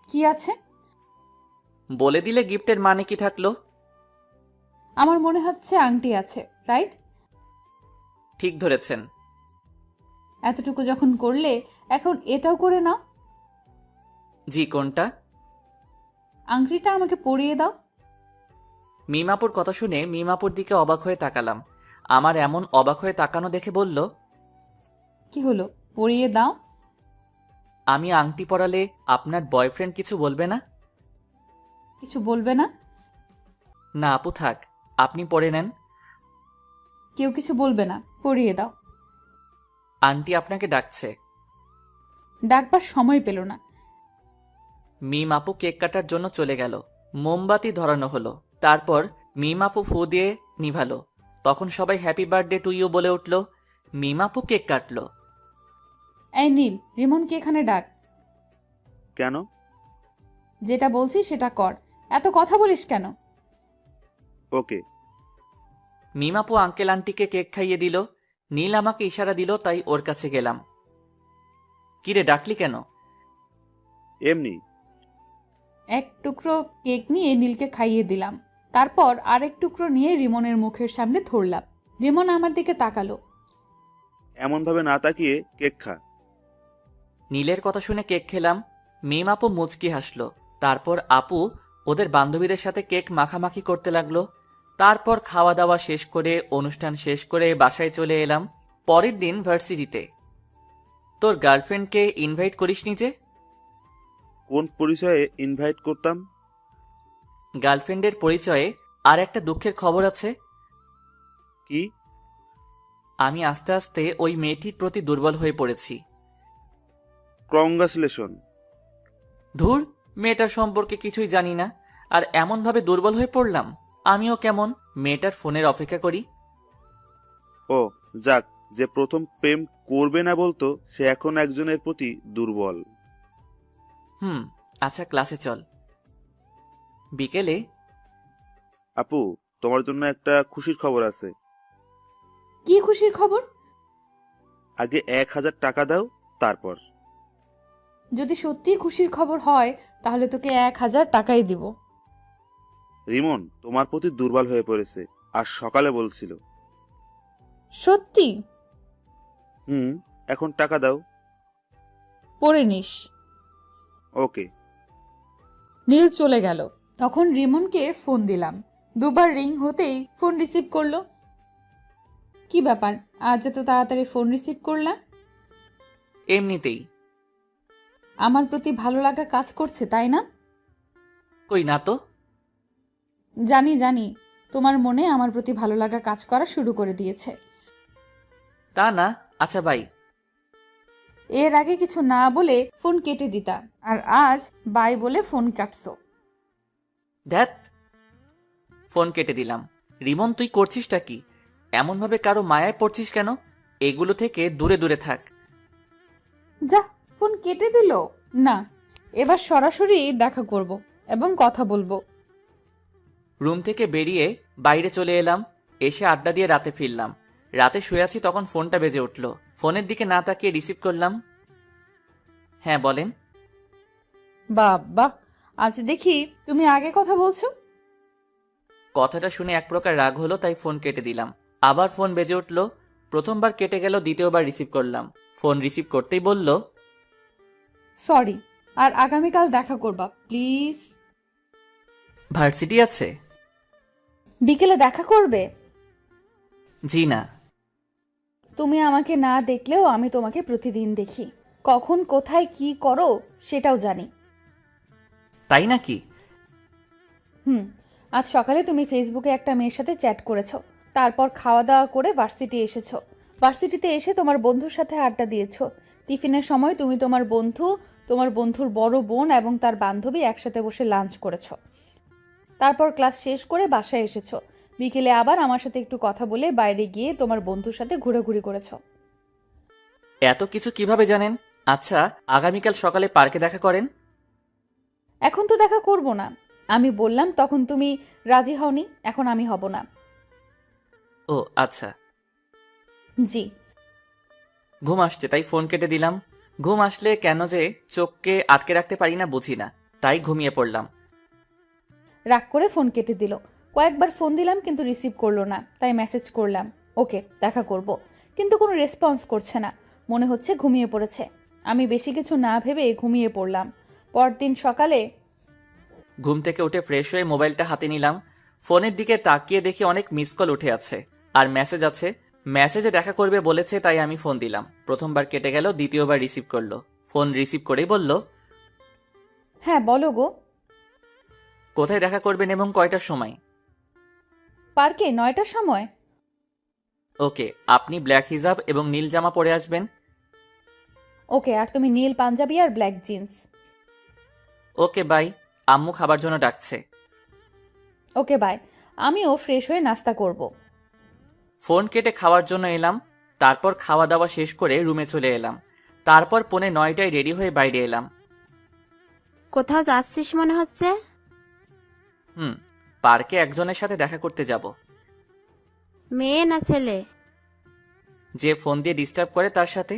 কি আছে? বলে দিলে গিফটের মানে কি থাকলো? আমার মনে হচ্ছে আংটি আছে, রাইট? ঠিক ধরেছেন। এতটুকু যখন করলে, এখন এটাও করে নাও। জি, কোনটা? আংটিটা আমাকে পরিয়ে দাও। মিমাপুর কথা শুনে মিমাপুর দিকে অবাক হয়ে তাকালাম। আমার এমন অবাক হয়ে তাকানো দেখে বলল, কি হলো, পরিয়ে দাও। আমি আংটি পরালে আপনার বয়ফ্রেন্ড কিছু বলবে না? কিছু বলবে না? না আপু থাক, আপনি পরে নেন। কেউ কিছু বলবে না, পরিয়ে দাও। আন্টি আপনাকে ডাকছে। ডাকবার সময় পেল না। মিম আপু কেক কাটার জন্য চলে গেল। মোমবাতি ধরানো হলো। তারপর মিম আপু ফু দিয়ে নিভালো। তখন সবাই হ্যাপি বার্থডে টু ইউ বলে উঠল। মিম আপু কেক কাটলো। এই নীল, রিমনকে এখানে ডাক। কেন? যেটা বলছি সেটা কর। এত কথা বলিস কেন? ওকে। মিম আপু আঙ্কেল আন্টিকে কেক খাইয়ে দিল। নীল আমাকে ইশারা দিল, তাই ওর কাছে গেলাম। কিরে ডাকলি কেন? এমনি। এক টুকরো কেক নিয়ে নীলকে খাইয়ে দিলাম। তারপর আরেক টুকরো নিয়ে রিমনের মুখের সামনে ধরলাম। রিমন আমার দিকে তাকালো। এমন ভাবে না তাকিয়ে কেক খা। নীলের কথা শুনে কেক খেলাম। মিম আপু মুচকি হাসলো। তারপর আপু ওদের বান্ধবীদের সাথে কেক মাখামাখি করতে লাগলো। তারপর খাওয়া দাওয়া শেষ করে অনুষ্ঠান শেষ করে বাসায় চলে এলাম। পরের দিন ভার্সিটিতে। তোর গার্লফ্রেন্ডকে ইনভাইট করিসনি যে? কোন পরিচয়ে ইনভাইট করতাম? গার্লফ্রেন্ডের পরিচয়ে আর একটা দুঃখের খবর আছে। কি? আমি আস্তে আস্তে ওই মেয়েটির প্রতি দুর্বল হয়ে পড়েছি। কংগ্রাচুলেশন। ধুর, মেয়েটার সম্পর্কে কিছুই জানি না, আর এমনভাবে দুর্বল হয়ে পড়লাম। আমিও কেমন মেয়েটার ফোনের অপেক্ষা করি। ও যাক, যে প্রথম প্রেম করবে না বলতো সে এখন একজনের প্রতি দুর্বল। আচ্ছা, ক্লাসে চল। বিকেলে। আপু, তোমার জন্য একটা খুশির খবর আছে। কি খুশির খবর? আগে 1000 টাকা দাও, তারপর। যদি সত্যি খুশির খবর হয় তাহলে তোকে 1000 টাকাই দিব। রিমন তোমার প্রতি দুর্বল হয়ে পড়েছে, আর সকালে বলছিল। সত্যি? এখন টাকা দাও। পরে নিস। ওকে। নীল চলে গেল। তখন রিমনকে ফোন দিলাম। দুবার রিং হতেই ফোন রিসিভ করলো। কি ব্যাপার, আজ এত তাড়াতাড়ি ফোন রিসিভ করলা? এমনিতেই। আমার প্রতি ভালো লাগা কাজ করছে, তাই না? কই না তো। জানি জানি, তোমার মনে আমার প্রতি ভালো লাগা কাজ করা শুরু করে দিয়েছে। তা না। আচ্ছা বাই। এর আগে কিছু না বলে ফোন কেটে দিতা, আর আজ বাই বলে ফোন কাটছো। ধ্যাত। ফোন কেটে দিলাম। রিমন, তুই করছিসটা কি? এমনভাবে কারো মায়ায় পড়ছিস কেন? এগুলো থেকে দূরে দূরে থাক। যা, ফোন কেটে দিল। না, এবার সরাসরি দেখা করব এবং কথা বলবো। রুম থেকে বেরিয়ে বাইরে চলে এলাম। এসে আড্ডা দিয়ে রাতে ফিরলাম। রাতে শুয়ে আছি, তখন ফোনটা বেজে উঠল। ফোনের দিকে না তাকিয়ে রিসিভ করলাম। হ্যাঁ, বলেন। বাবা, আজ দেখি তুমি আগে কথা বলছো। কথাটা শুনে এক প্রকার রাগ হলো, তাই ফোন কেটে দিলাম। আবার ফোন বেজে উঠল। প্রথমবার কেটে গেল, দ্বিতীয়বার রিসিভ করলাম। ফোন রিসিভ করতেই বলল, সরি, আর আগামীকাল দেখা করবা প্লিজ। ভার্সিটি আছে? বিকেলে দেখা করবে? জি না। তুমি আমাকে না দেখলেও আমি তোমাকে প্রতিদিন দেখি। কখন কোথায় কি করো সেটাও জানি। তাই নাকি? আজ সকালে তুমি ফেসবুকে একটা মেয়ের সাথে চ্যাট করেছো। তারপর খাওয়া দাওয়া করে ভার্সিটি এসেছো। ভার্সিটিতে এসে তোমার বন্ধুর সাথে আড্ডা দিয়েছো। টিফিনের সময় তুমি তোমার বন্ধু, তোমার বন্ধুর বড় বোন এবং তার বান্ধবী একসাথে বসে লাঞ্চ করেছো। তারপর ক্লাস শেষ করে বাসায় এসেছো। বিকেলে আবার আমার সাথে একটু কথা বলে বাইরে গিয়ে তোমার বন্ধুর সাথে ঘোরাঘুরি করেছো। এত কিছু কিভাবে জানেন? আচ্ছা, আগামীকাল সকালে পার্কে দেখা করেন। এখন তো দেখা করব না। আমি বললাম তখন তুমি রাজি হওনি, এখন আমি হব না। ও আচ্ছা। জি। ঘুম আসছে, তাই ফোন কেটে দিলাম। ঘুম আসলে কেন যে চোখকে আটকে রাখতে পারি না বুঝি না, তাই ঘুমিয়ে পড়লাম। রাগ করে ফোন কেটে দিল। কয়েকবার ফোন দিলাম কিন্তু রিসিভ করলো না, তাই মেসেজ করলাম ওকে দেখা করব, কিন্তু কোনো রেসপন্স করছে না। মনে হচ্ছে ঘুমিয়ে পড়েছে। আমি বেশি কিছু না ভেবে ঘুমিয়ে পড়লাম। পরদিন সকালে ঘুম থেকে উঠে ফ্রেশ হয়ে মোবাইলটা হাতে নিলাম। ফোনের দিকে তাকিয়ে দেখি অনেক মিস কল উঠে আছে, আর মেসেজ আছে। মেসেজে দেখা করবে বলেছে, তাই আমি ফোন দিলাম। প্রথমবার কেটে গেল, দ্বিতীয়বার রিসিভ করলো। ফোন রিসিভ করেই বলল, হ্যাঁ বলো গো। কোথায় দেখা করবেন এবং কয়টার সময়? পার্কে 9টার সময়। ওকে, আপনি ব্ল্যাক হিজাব এবং নীল জামা পরে আসবেন। ওকে, আর তুমি নীল পাঞ্জাবি আর ব্ল্যাক জিন্স। Okay bye. আম্মু খাবার জন্য ডাকছে। Okay bye. আমিও ফ্রেশ হয়ে নাস্তা করব। ফোন কেটে খাওয়ার জন্য এলাম। তারপর খাওয়া দাওয়া শেষ করে রুমে চলে এলাম। তারপর 9:45 রেডি হয়ে বাইরে এলাম। কোথাও যাচ্ছিস মনে হচ্ছে? পার্কে একজনের সাথে দেখা করতে যাব। মেয়ে না ছেলে? যে ফোন দিয়ে ডিস্টার্ব করে তার সাথে।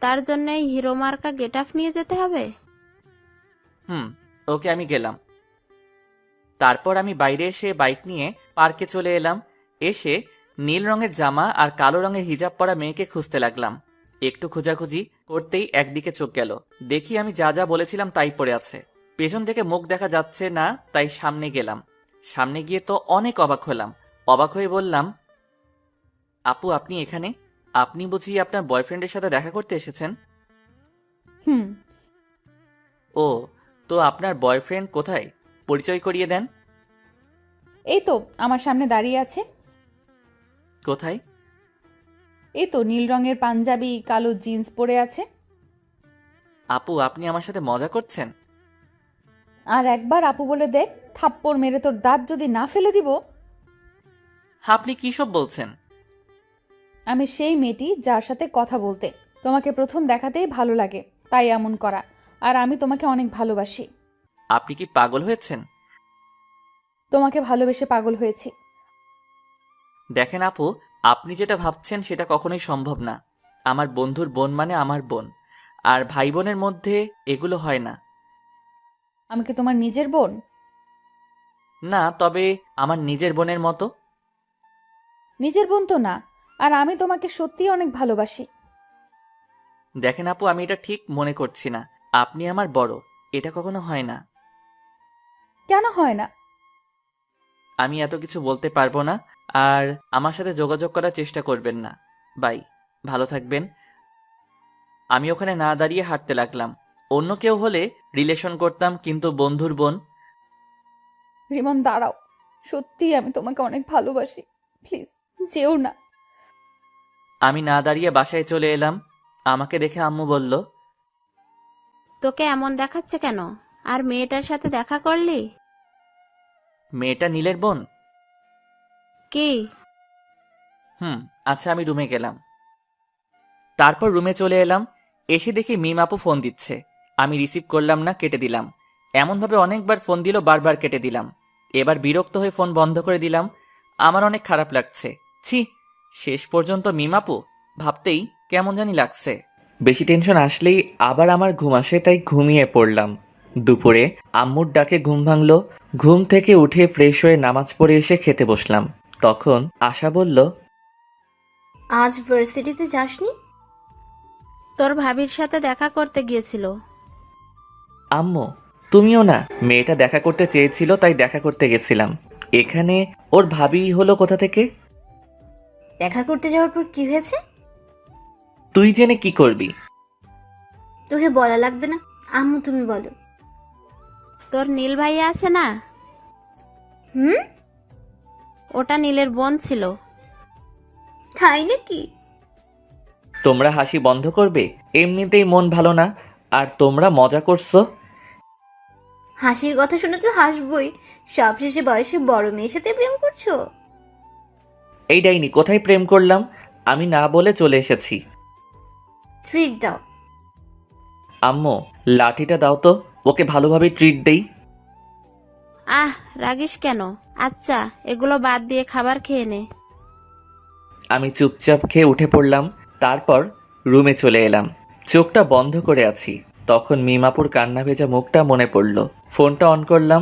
তার জন্য এই হিরো মার্কা গেট আপ নিয়ে যেতে হবে? ওকে, আমি গেলাম। তারপর আমি বাইরে এসে বাইক নিয়ে পার্কে চলে এলাম। এসে নীল রঙের জামা আর কালো রঙের হিজাব পরা মেয়েকে খুঁজতে লাগলাম। একটু খোঁজাখুঁজি করতেই একদিকে চোখ গেল, দেখি আমি যা যা বলেছিলাম তাই পড়ে আছে। পেছন থেকে মুখ দেখা যাচ্ছে না, তাই সামনে গেলাম। সামনে গিয়ে তো অনেক অবাক হলাম। অবাক হয়ে বললাম, আপু আপনি এখানে? আপনি বুঝি আপনার বয়ফ্রেন্ডের সাথে দেখা করতে এসেছেন? হুম। ও, তো আপনার বয়ফ্রেন্ড কোথায়? পরিচয় করিয়ে দেন। এই তো আমার সামনে দাঁড়িয়ে আছে। কোথায়? এই তো নীল রঙের পাঞ্জাবি, কালো জিন্স পরে আছে। আপু আপনি আমার সাথে মজা করছেন? আর একবার আপু বলে দেখ, থাপ্পড় মেরে তোর দাঁত যদি না ফেলে দিব। আপনি কি সব বলছেন? আমি সেই মেয়েটি যার সাথে কথা বলতে তোমাকে প্রথম দেখাতেই ভালো লাগে, তাই এমন করা। আর আমি তোমাকে অনেক ভালোবাসি। আপনি কি পাগল হয়েছেন? তোমাকে ভালোবেসে পাগল হয়েছি। দেখেন আপু, আপনি যেটা ভাবছেন সেটা কখনোই সম্ভব না। আমার বন্ধুর বোন মানে আমার বোন, আর ভাই বোনের মধ্যে এগুলো হয় না। আমি কি তোমার নিজের বোন? না, তবে আমার নিজের বোনের মতো। নিজের বোন তো না। আর আমি তোমাকে সত্যিই অনেক ভালোবাসি। দেখেন আপু, আমি এটা ঠিক মনে করছি না। আপনি আমার বড়, এটা কখনো হয় না। কেন হয় না? আমি এত কিছু বলতে পারবো না। আর আমার সাথে যোগাযোগ করার চেষ্টা করবেন না। বাই, ভালো থাকবেন। আমি ওখানে না দাঁড়িয়ে হাঁটতে লাগলাম। অন্য কেউ হলে রিলেশন করতাম, কিন্তু বন্ধুর বোন। রিমন দাঁড়াও, সত্যিই আমি তোমাকে অনেক ভালোবাসি। প্লিজ যেও না। আমি না দাঁড়িয়ে বাসায় চলে এলাম। আমাকে দেখে আম্মু বলল, তোকে এমন দেখাচ্ছে কেন? আর মেয়েটার সাথে দেখা করলি? মেয়েটা নীলের বোন? কি? আচ্ছা, আমি রুমে গেলাম। তারপর রুমে চলে এলাম। এসে দেখি মিম আপু ফোন দিচ্ছে। আমি রিসিভ করলাম না, কেটে দিলাম। এমনভাবে অনেকবার ফোন দিল, বারবার কেটে দিলাম। এবার বিরক্ত হয়ে ফোন বন্ধ করে দিলাম। আমার অনেক খারাপ লাগছে। ছি, শেষ পর্যন্ত মিম আপু ভাবতেই কেমন জানি লাগছে। বেশি টেনশন আসলেই আবার আমার ঘুম আসে, তাই ঘুমিয়ে পড়লাম। দুপুরে আম্মুর ডাকে ঘুম ভাঙলো। ঘুম থেকে উঠে ফ্রেশ হয়ে নামাজ পড়ে এসে খেতে বসলাম। তখন আশা বলল, আজ ভার্সিটিতে যাসনি? তোর ভাবির সাথে দেখা করতে গিয়েছিল। আম্মু তুমিও না? মেয়েটা দেখা করতে চেয়েছিল, তাই দেখা করতে গেছিলাম। এখানে ওর ভাবি হলো কোথা থেকে? দেখা করতে যাওয়ার পর কি হয়েছে? তুই জেনে কি করবি? তোকে বলা লাগবে না, আম্মু তুমি বলো। তোর নীল ভাইয়া আছে না? হুম? ওটা নীলের বোন ছিল। তাই নাকি? তোমরা হাসি বন্ধ করবে? এমনিতেই মন ভালো না, আর তোমরা মজা করছো। হাসির কথা শুনে তো হাসবই। সবশেষে বয়সে বড় মেয়ের সাথে প্রেম করছো? এই ডাইনি, কোথায় প্রেম করলাম? আমি না বলে চলে এসেছি। ট্রিট দাও। আম্মু লাঠিটা দাও তো, ওকে ভালোভাবে ট্রিট দেই। আহ, রাগিস কেন? আচ্ছা, এগুলো বাদ দিয়ে খাবার খেয়ে নে। আমি চুপচাপ খেয়ে উঠে পড়লাম। তারপর রুমে চলে এলাম। চোখটা বন্ধ করে আছি। তখন মিমাপুর কান্না ভেজা মুখটা মনে পড়ল। ফোনটা অন করলাম।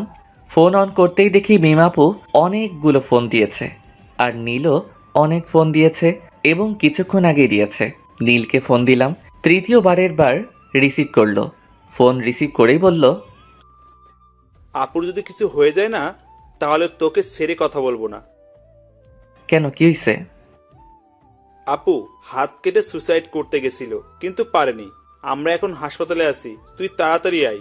ফোন অন করতেই দেখি মিমাপু অনেকগুলো ফোন দিয়েছে, আর নীলও অনেক ফোন দিয়েছে, এবং কিছুক্ষণ আগে দিয়েছে। নীলকে ফোন দিলাম। তৃতীয়বারের বার রিসিভ করলো। ফোন রিসিভ করেই বলল, আপুর যদি কিছু হয়ে যায় না, তাহলে তোকে ছেড়ে কথা বলবো না। কেন, কি হয়েছে? আপু হাত কেটে সুসাইড করতে গেছিল, কিন্তু পারেনি। আমরা এখন হাসপাতালে আছি, তুই তাড়াতাড়ি আই।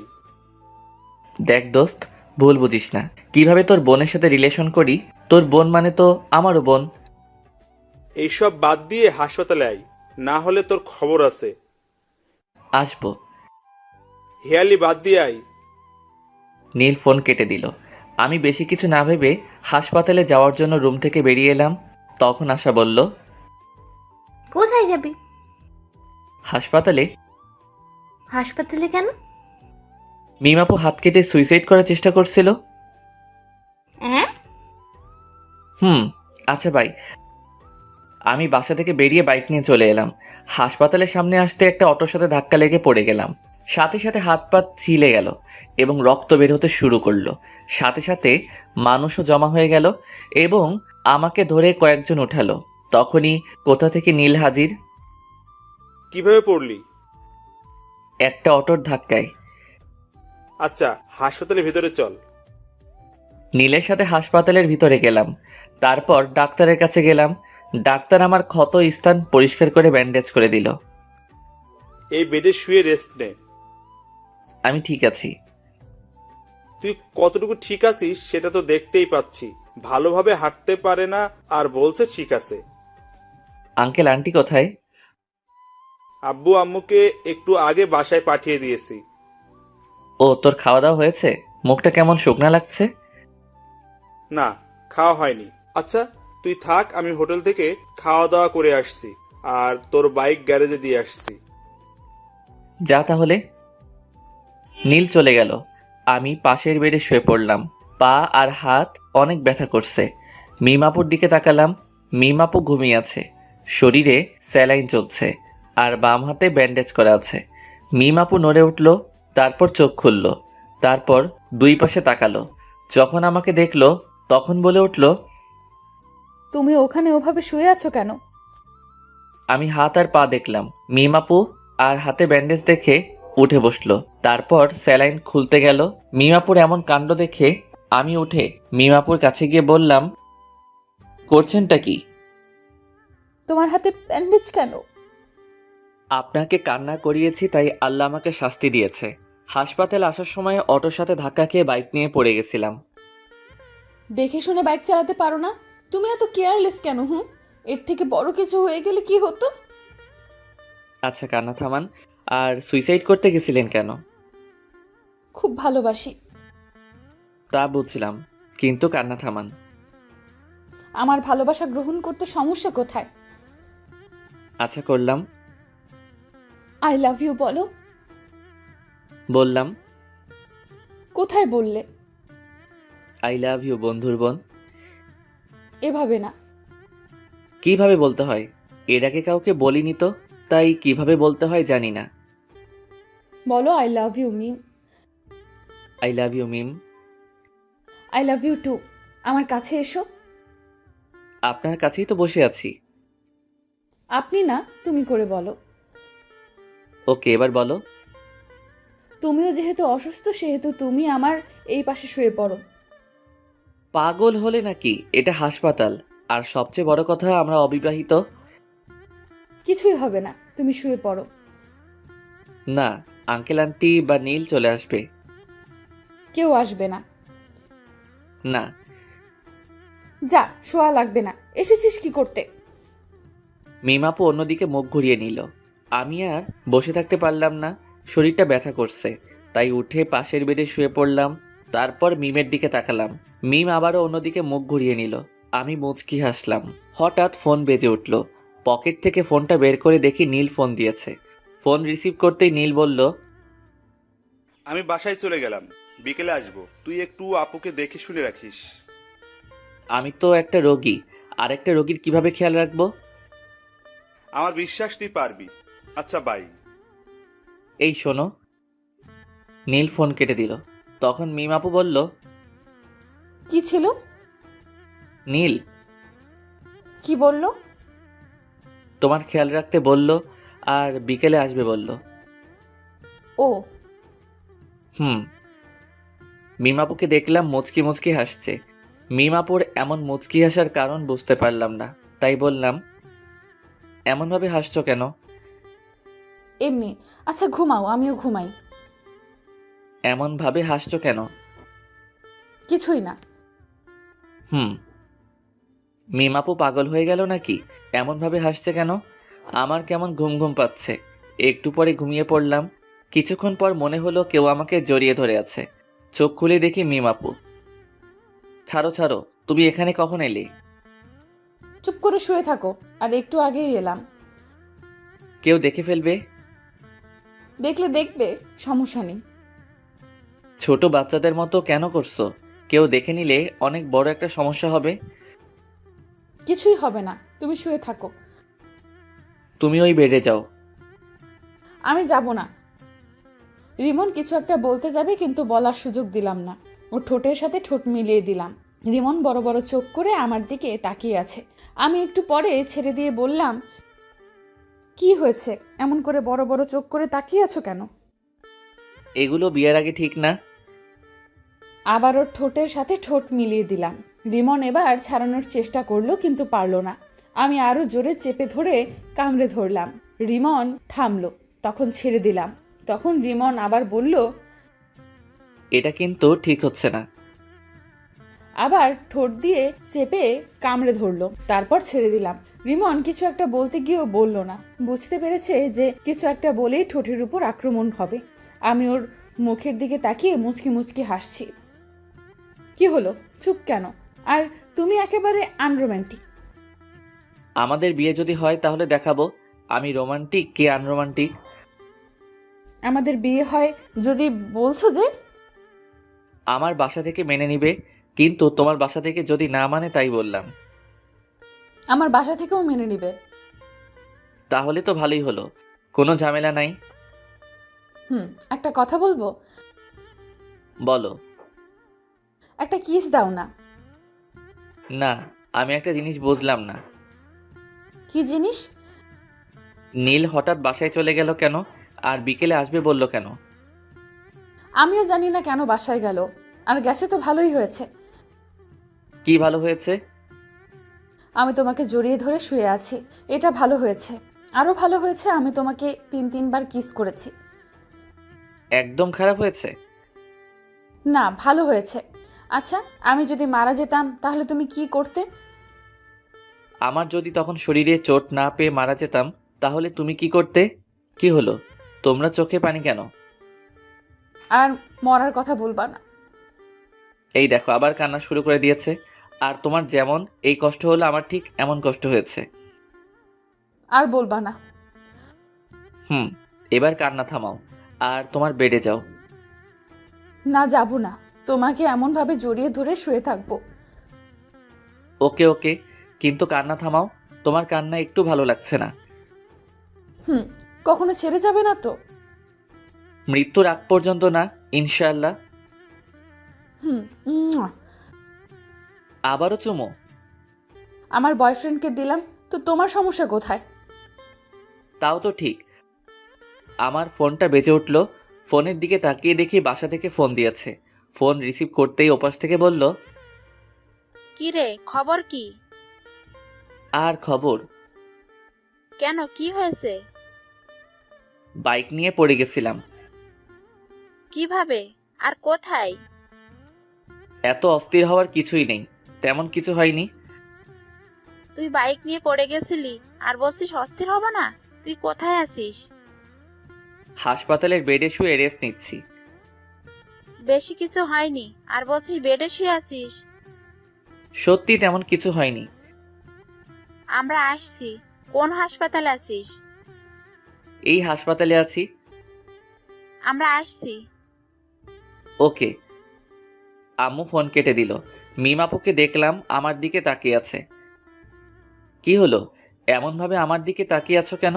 দেখ দোস্ত, ভুল বুঝিস না। কিভাবে তোর বোনের সাথে রিলেশন করি? তোর বোন মানে তো আমারও বোন। এইসব বাদ দিয়ে হাসপাতালে আই, না হলে তোর খবর আছে। আসবো। হেয়ালি বাদ দিয়ে আই। নীল ফোন কেটে দিল। আমি বেশি কিছু না ভেবে হাসপাতালে যাওয়ার জন্য রুম থেকে বেরিয়ে এলাম। তখন আশা বলল, কোথায় যাবি? হাসপাতালে। হাসপাতালে কেন? মিমাপু হাত কেটে সুইসাইড করার চেষ্টা করছিল। হ্যাঁ? আচ্ছা ভাই। আমি বাসা থেকে বেরিয়ে বাইক নিয়ে চলে এলাম। হাসপাতালের সামনে আসতে একটা অটোর সাথে ধাক্কা লেগে পড়ে গেলাম। সাথে সাথে হাত পা ছিলে গেল এবং রক্ত বের হতে শুরু করলো। সাথে সাথে মানুষও জমা হয়ে গেল এবং আমাকে ধরে কয়েকজন উঠালো। তখনই কোথা থেকে নীল হাজির। কিভাবে পড়লি? একটা অটোর ধাক্কায়। আচ্ছা, হাসপাতালের ভেতরে চল। নীলের সাথে হাসপাতালের ভিতরে গেলাম। তারপর ডাক্তারের কাছে গেলাম। ডাক্তার আমার ক্ষত স্থান পরিষ্কার করে ব্যান্ডেজ করে দিল। এই বেডে শুয়ে রেস্ট নে। আমি ঠিক আছি। তুই কতটুকু ঠিক আছিস সেটা তো দেখতেই পাচ্ছি। ভালোভাবে হাঁটতে পারে না আর বলছে ঠিক আছে। আঙ্কেল আন্টি কোথায়? আব্বু আম্মুকে একটু আগে বাসায় পাঠিয়ে দিয়েছি। ও, তোর খাওয়া দাওয়া হয়েছে? মুখটা কেমন শুকনা লাগছে? না, খাওয়া হয়নি। আচ্ছা, তুই থাক, আমি হোটেল থেকে খাওয়া দাওয়া করে আসছি আর তোর বাইক গ্যারেজে দিয়ে আসছি। যা তাহলে। নীল চলে গেল। আমি পাশের বেডে শুয়ে পড়লাম। পা আর হাত অনেক ব্যথা করছে। মিমাপুর দিকে তাকালাম। মিমাপু ঘুমিয়ে আছে। শরীরে স্যালাইন চলছে আর বাম হাতে ব্যান্ডেজ করা আছে। মিমাপু নড়ে উঠল, তারপর চোখ খুলল, তারপর দুই পাশে তাকালো। যখন আমাকে দেখলো তখন বলে উঠল, তুমি ওখানে ওভাবে শুয়ে আছো কেন? আমি হাত আর পা দেখলাম। মিমাপু আর হাতে ব্যান্ডেজ দেখে উঠে বসলো। তারপর স্যালাইন খুলতে গেল। মিমাপুর এমন কাণ্ড দেখে আমি উঠে মিমাপুর কাছে গিয়ে বললাম, করছেনটা কি? তোমার হাতে ব্যান্ডেজ কেন? আপনাকে কান্না করিয়েছি তাই আল্লাহ আমাকে শাস্তি দিয়েছে। হাসপাতালে আসার সময় অটোর সাথে ধাক্কা খেয়ে বাইক নিয়ে পড়ে গেছিলাম। দেখে শুনে বাইক চালাতে পারো না? তুমি এত কেয়ারলেস কেন? এর থেকে বড় কিছু হয়ে গেলে কি হতো? আচ্ছা কান্না থামান। আর সুইসাইড করতে গেছিলেন কেন? খুব ভালোবাসি। তা বুঝলাম, কিন্তু কান্না থামান। আমার ভালোবাসা গ্রহণ করতে সমস্যা কোথায়? আচ্ছা করলাম। আই লাভ ইউ বলো। বললাম। কোথায় বললে? আই লাভ ইউ বন্ধুর বোন। এভাবে না। কিভাবে বলতে হয়? এর আগে কাউকে বলিনি তো, তাই কিভাবে বলতে হয় জানি না। বলো I love you Mim. I love you Mim. I love you too. আমার কাছে এসো। আপনার কাছেই তো বসে আছি। আপনি না, তুমি করে বলো। ওকে, এবার বলো। তুমিও যেহেতু অসুস্থ সেহেতু তুমি আমার এই পাশে শুয়ে পড়ো। পাগল হলে নাকি? এটা হাসপাতাল। আর সবচেয়ে বড় কথা, আমরা অবিবাহিত। কিছুই হবে না, তুমি শুয়ে পড়ো। না, আঙ্কেল আন্টি বা নীল চলে আসবে। কেউ আসবে না। না। যা, শোয়া লাগবে না। এসেছিস কি করতে? মিমাপু অন্যদিকে মুখ ঘুরিয়ে নিল। আমি আর বসে থাকতে পারলাম না। শরীরটা ব্যথা করছে, তাই উঠে পাশের বেডে শুয়ে পড়লাম। তারপর মিমের দিকে তাকালাম। মিম আবারও অন্যদিকে মুখ ঘুরিয়ে নিল। আমি মুচকি হাসলাম। হঠাৎ ফোন বেজে উঠল। পকেট থেকে ফোনটা বের করে দেখি নীল ফোন দিয়েছে। ফোন রিসিভ করতেই নীল বলল, আমি বাসায় চলে গেলাম, বিকেলে আসবো। তুই একটু আপুকে দেখে শুনে রাখিস। আমি তো একটা রোগী, আর একটা রোগীর কিভাবে খেয়াল রাখবো? আমার বিশ্বাস তুই পারবি। আচ্ছা, বাই। এই শোনো। নীল ফোন কেটে দিল। তখন মিম আপু বলল, কি ছিল? নীল কি বললো? তোমার খেয়াল রাখতে বলল আর বিকেলে আসবে বলল। ও। মিমাপুকে দেখলাম মুচকি মুচকি হাসছে। মিমাপুর এমন মুচকি হাসার কারণ বুঝতে পারলাম না, তাই বললাম, এমনভাবে হাসছো কেন? এমনি। আচ্ছা ঘুমাও, আমিও ঘুমাই। এমনভাবে হাসছো কেন? কিছুই না। মিমাপু পাগল হয়ে গেল নাকি? এমনভাবে হাসছে কেন? আমার কেমন ঘুম ঘুম পাচ্ছে। একটু পরে ঘুমিয়ে পড়লাম। কিছুক্ষণ পর মনে হলো কেউ আমাকে জড়িয়ে ধরে আছে। চোখ খুলে দেখি মিমাপু। ছাড়ো ছাড়ো, তুমি এখানে কখন এলে? চুপ করে শুয়ে থাকো। আর একটু আগেই এলাম। কেউ দেখে ফেলবে। দেখলে দেখবে, সমস্যা নেই। ছোট বাচ্চাদের মতো কেন করছো? কেউ দেখে নিলে অনেক বড় একটা সমস্যা হবে। কিছুই হবে না, তুমি শুয়ে থাকো। তুমি ওই বেডে যাও। আমি যাব না। রিমন কিছু একটা বলতে যাবে, কিন্তু বলার সুযোগ দিলাম না। ও ঠোঁটের সাথে ঠোঁট মিলিয়ে দিলাম। রিমন বড় বড় চোখ করে আমার দিকে তাকিয়ে আছে। আমি একটু পরে ছেড়ে দিয়ে বললাম, কি হয়েছে? এমন করে বড় বড় চোখ করে তাকিয়ে আছো কেন? এগুলো বিয়ের আগে ঠিক না। আবার ওর ঠোঁটের সাথে ঠোঁট মিলিয়ে দিলাম। রিমন এবার ছাড়ানোর চেষ্টা করলো, কিন্তু পারল না। আমি আরো জোরে চেপে ধরে কামড়ে ধরলাম। রিমন থামলো, তখন ছেড়ে দিলাম। তখন রিমন আবার বলল, এটা কিন্তু ঠিক হচ্ছে না। আবার ঠোঁট দিয়ে চেপে কামড়ে ধরলো, তারপর ছেড়ে দিলাম। রিমন কিছু একটা বলতে গিয়েও বলল না। বুঝতে পেরেছে যে কিছু একটা বলেই ঠোঁটের উপর আক্রমণ হবে। আমি ওর মুখের দিকে তাকিয়ে মুচকি মুচকি হাসছি। কি হলো, চুপ কেন? আর তুমি একেবারে আনরোম্যান্টিক। আমাদের বিয়ে যদি হয় তাহলে দেখাবো আমি রোমান্টিক কে আনরোমান্টিক। আমাদের বিয়ে হয় যদি বলছো যে। আমার বাসা থেকে মেনে নিবে, কিন্তু তোমার বাসা থেকে যদি না মানে তাই বললাম। আমার বাসা থেকেও মেনে নিবে। তাহলে তো ভালোই হলো, কোনো ঝামেলা নাই। একটা কথা বলবো? বলো। একটা কিস দাও না। না, আমি একটা জিনিস বুঝলাম না। কি জিনিস? নীল হঠাৎ বাসায় চলে গেল কেন, আর বিকেলে আসবে বলল কেন? আমিও জানি না কেন বাসায় গেল, আর গেছে তো ভালোই হয়েছে। কি ভালো হয়েছে? আমি তোমাকে জড়িয়ে ধরে শুয়ে আছি, এটা ভালো হয়েছে। আরো ভালো হয়েছে আমি তোমাকে 3-3 বার কিস করেছি। একদম খারাপ হয়েছে? না, ভালো হয়েছে। আচ্ছা, আমি যদি মারা যেতাম তাহলে তুমি কি করতে? আমার যদি তখন শরীরে চোট না পেয়ে মারা যেতাম তাহলে তুমি কি করতে? কি হলো, তোমরা চোখে পানি কেন? আর মরার কথা বলবা না। এই দেখো আবার কান্না শুরু করে দিয়েছে। আর তোমার যেমন এই কষ্ট হলো আমার ঠিক এমন কষ্ট হয়েছে। আর বলবা না। এবার কান্না থামাও আর তোমার বেডে যাও। না, যাব না। তোমাকে এমনভাবে জড়িয়ে ধরে শুয়ে থাকবো। ওকে ওকে, কিন্তু কান্না থামাও। তোমার কান্না একটু ভালো লাগছে না। কখনো ছেড়ে যাবে না তো? মৃত্যুর আগ পর্যন্ত না, ইনশাআল্লাহ। উম্মুয়া। আবারও চুমো? আমার বয়ফ্রেন্ডকে দিলাম তো তোমার সমস্যা কোথায়? তাও তো ঠিক। আমার ফোনটা বেজে উঠল। ফোনের দিকে তাকিয়ে দেখি বাসা থেকে ফোন দিয়েছে। ফোন রিসিভ করতেই ওপাশ থেকে বলল, কি রে, খবর কি? আর খবর? কেন, কি হয়েছে? বাইক নিয়ে পড়ে গেছিলাম। কিভাবে আর কোথায়? এত অস্থির হওয়ার কিছুই নেই, তেমন কিছু হয়নি। তুই বাইক নিয়ে পড়ে গেছিলি আর বলছিস অস্থির হব না? তুই কোথায় আছিস? হাসপাতালের বেডে শুয়ে রেস্ট নিচ্ছি। বেশি কিছু হয়নি আর বলছিস বেডে শুয়ে আছিস? সত্যি তেমন কিছু হয়নি। আমরা আসছি। কোন হাসপাতালে আছিস? এই হাসপাতালে আছি। আমরা আসছি। ওকে। আম্মু ফোন কেটে দিল। মিমাপুকে দেখলাম আমার দিকে তাকিয়ে আছে। কি হলো, এমনভাবে আমার দিকে তাকিয়ে আছো কেন?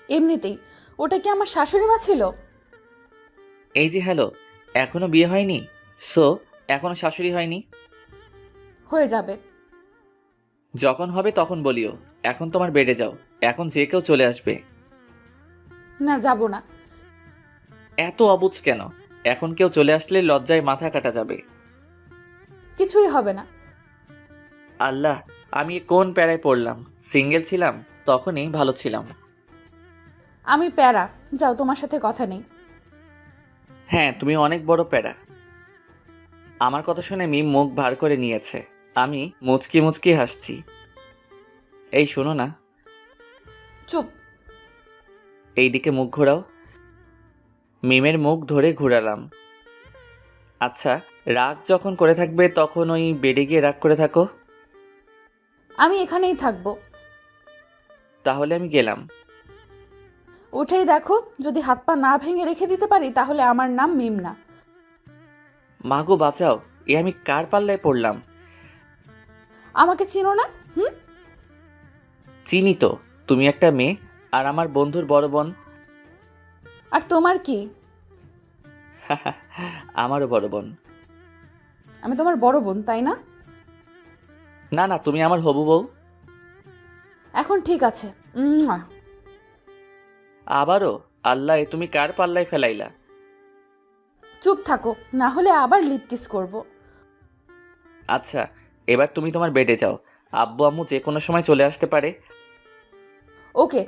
এমনিতেই। ওটা কি আমার শাশুড়ি মা ছিল? এই যে হ্যালো, এখনো বিয়ে হয়নি? সো এখনো শাশুড়ি হয়নি? হয়ে যাবে। যখন হবে তখন বলিও। এখন তোমার বেডে যাও, এখন যে কেউ চলে আসবে। না, যাব না। এত অবুঝ কেন? এখন কেউ চলে আসলে লজ্জায় মাথা কাটা যাবে। কিছুই হবে না। আল্লাহ, আমি কোন প্যারায় পড়লাম। সিঙ্গেল ছিলাম তখনই ভালো ছিলাম। আমি প্যারা। যাও, তোমার সাথে কথা নেই। হ্যাঁ, তুমি অনেক বড় প্যারা। আমার কথা শুনে মিম মুখ ভার করে নিয়েছে। আমি মুচকি মুচকি হাসছি। এই শোনো না। চুপ। এইদিকে মুখ ঘোরাও। মিমের মুখ ধরে ঘুরালাম। আচ্ছা, রাগ যখন করে থাকবে তখন ওই বেডে গিয়ে রাগ করে থাকো। আমি এখানেই থাকবো। তাহলে আমি গেলাম। উঠেই দেখো, যদি হাত পা না ভেঙে রেখে দিতে পারি তাহলে আমার নাম মিম না। মাগো বাঁচাও, এ আমি কার পাল্লায় পড়লাম? আমাকে চিনো না? চিনি তো, তুমি একটা মেয়ে আর আমার বন্ধুর বড় বোন। আর তোমার কি? আমারও বড় বোন। আমি তোমার বড় বোন, তাই না? না না, তুমি আমার হবু বউ। এখন ঠিক আছে। উম্মুয়া। আবারও? আল্লাহ, এ তুমি কার পাল্লায় ফেলাইলা? চুপ থাকো, না হলে আবার লিপ কিস করব। আচ্ছা, এবার তুমি তোমার বেডে যাও। আব্বু আম্মু যে কোনো সময় চলে আসতে পারে। ওকে।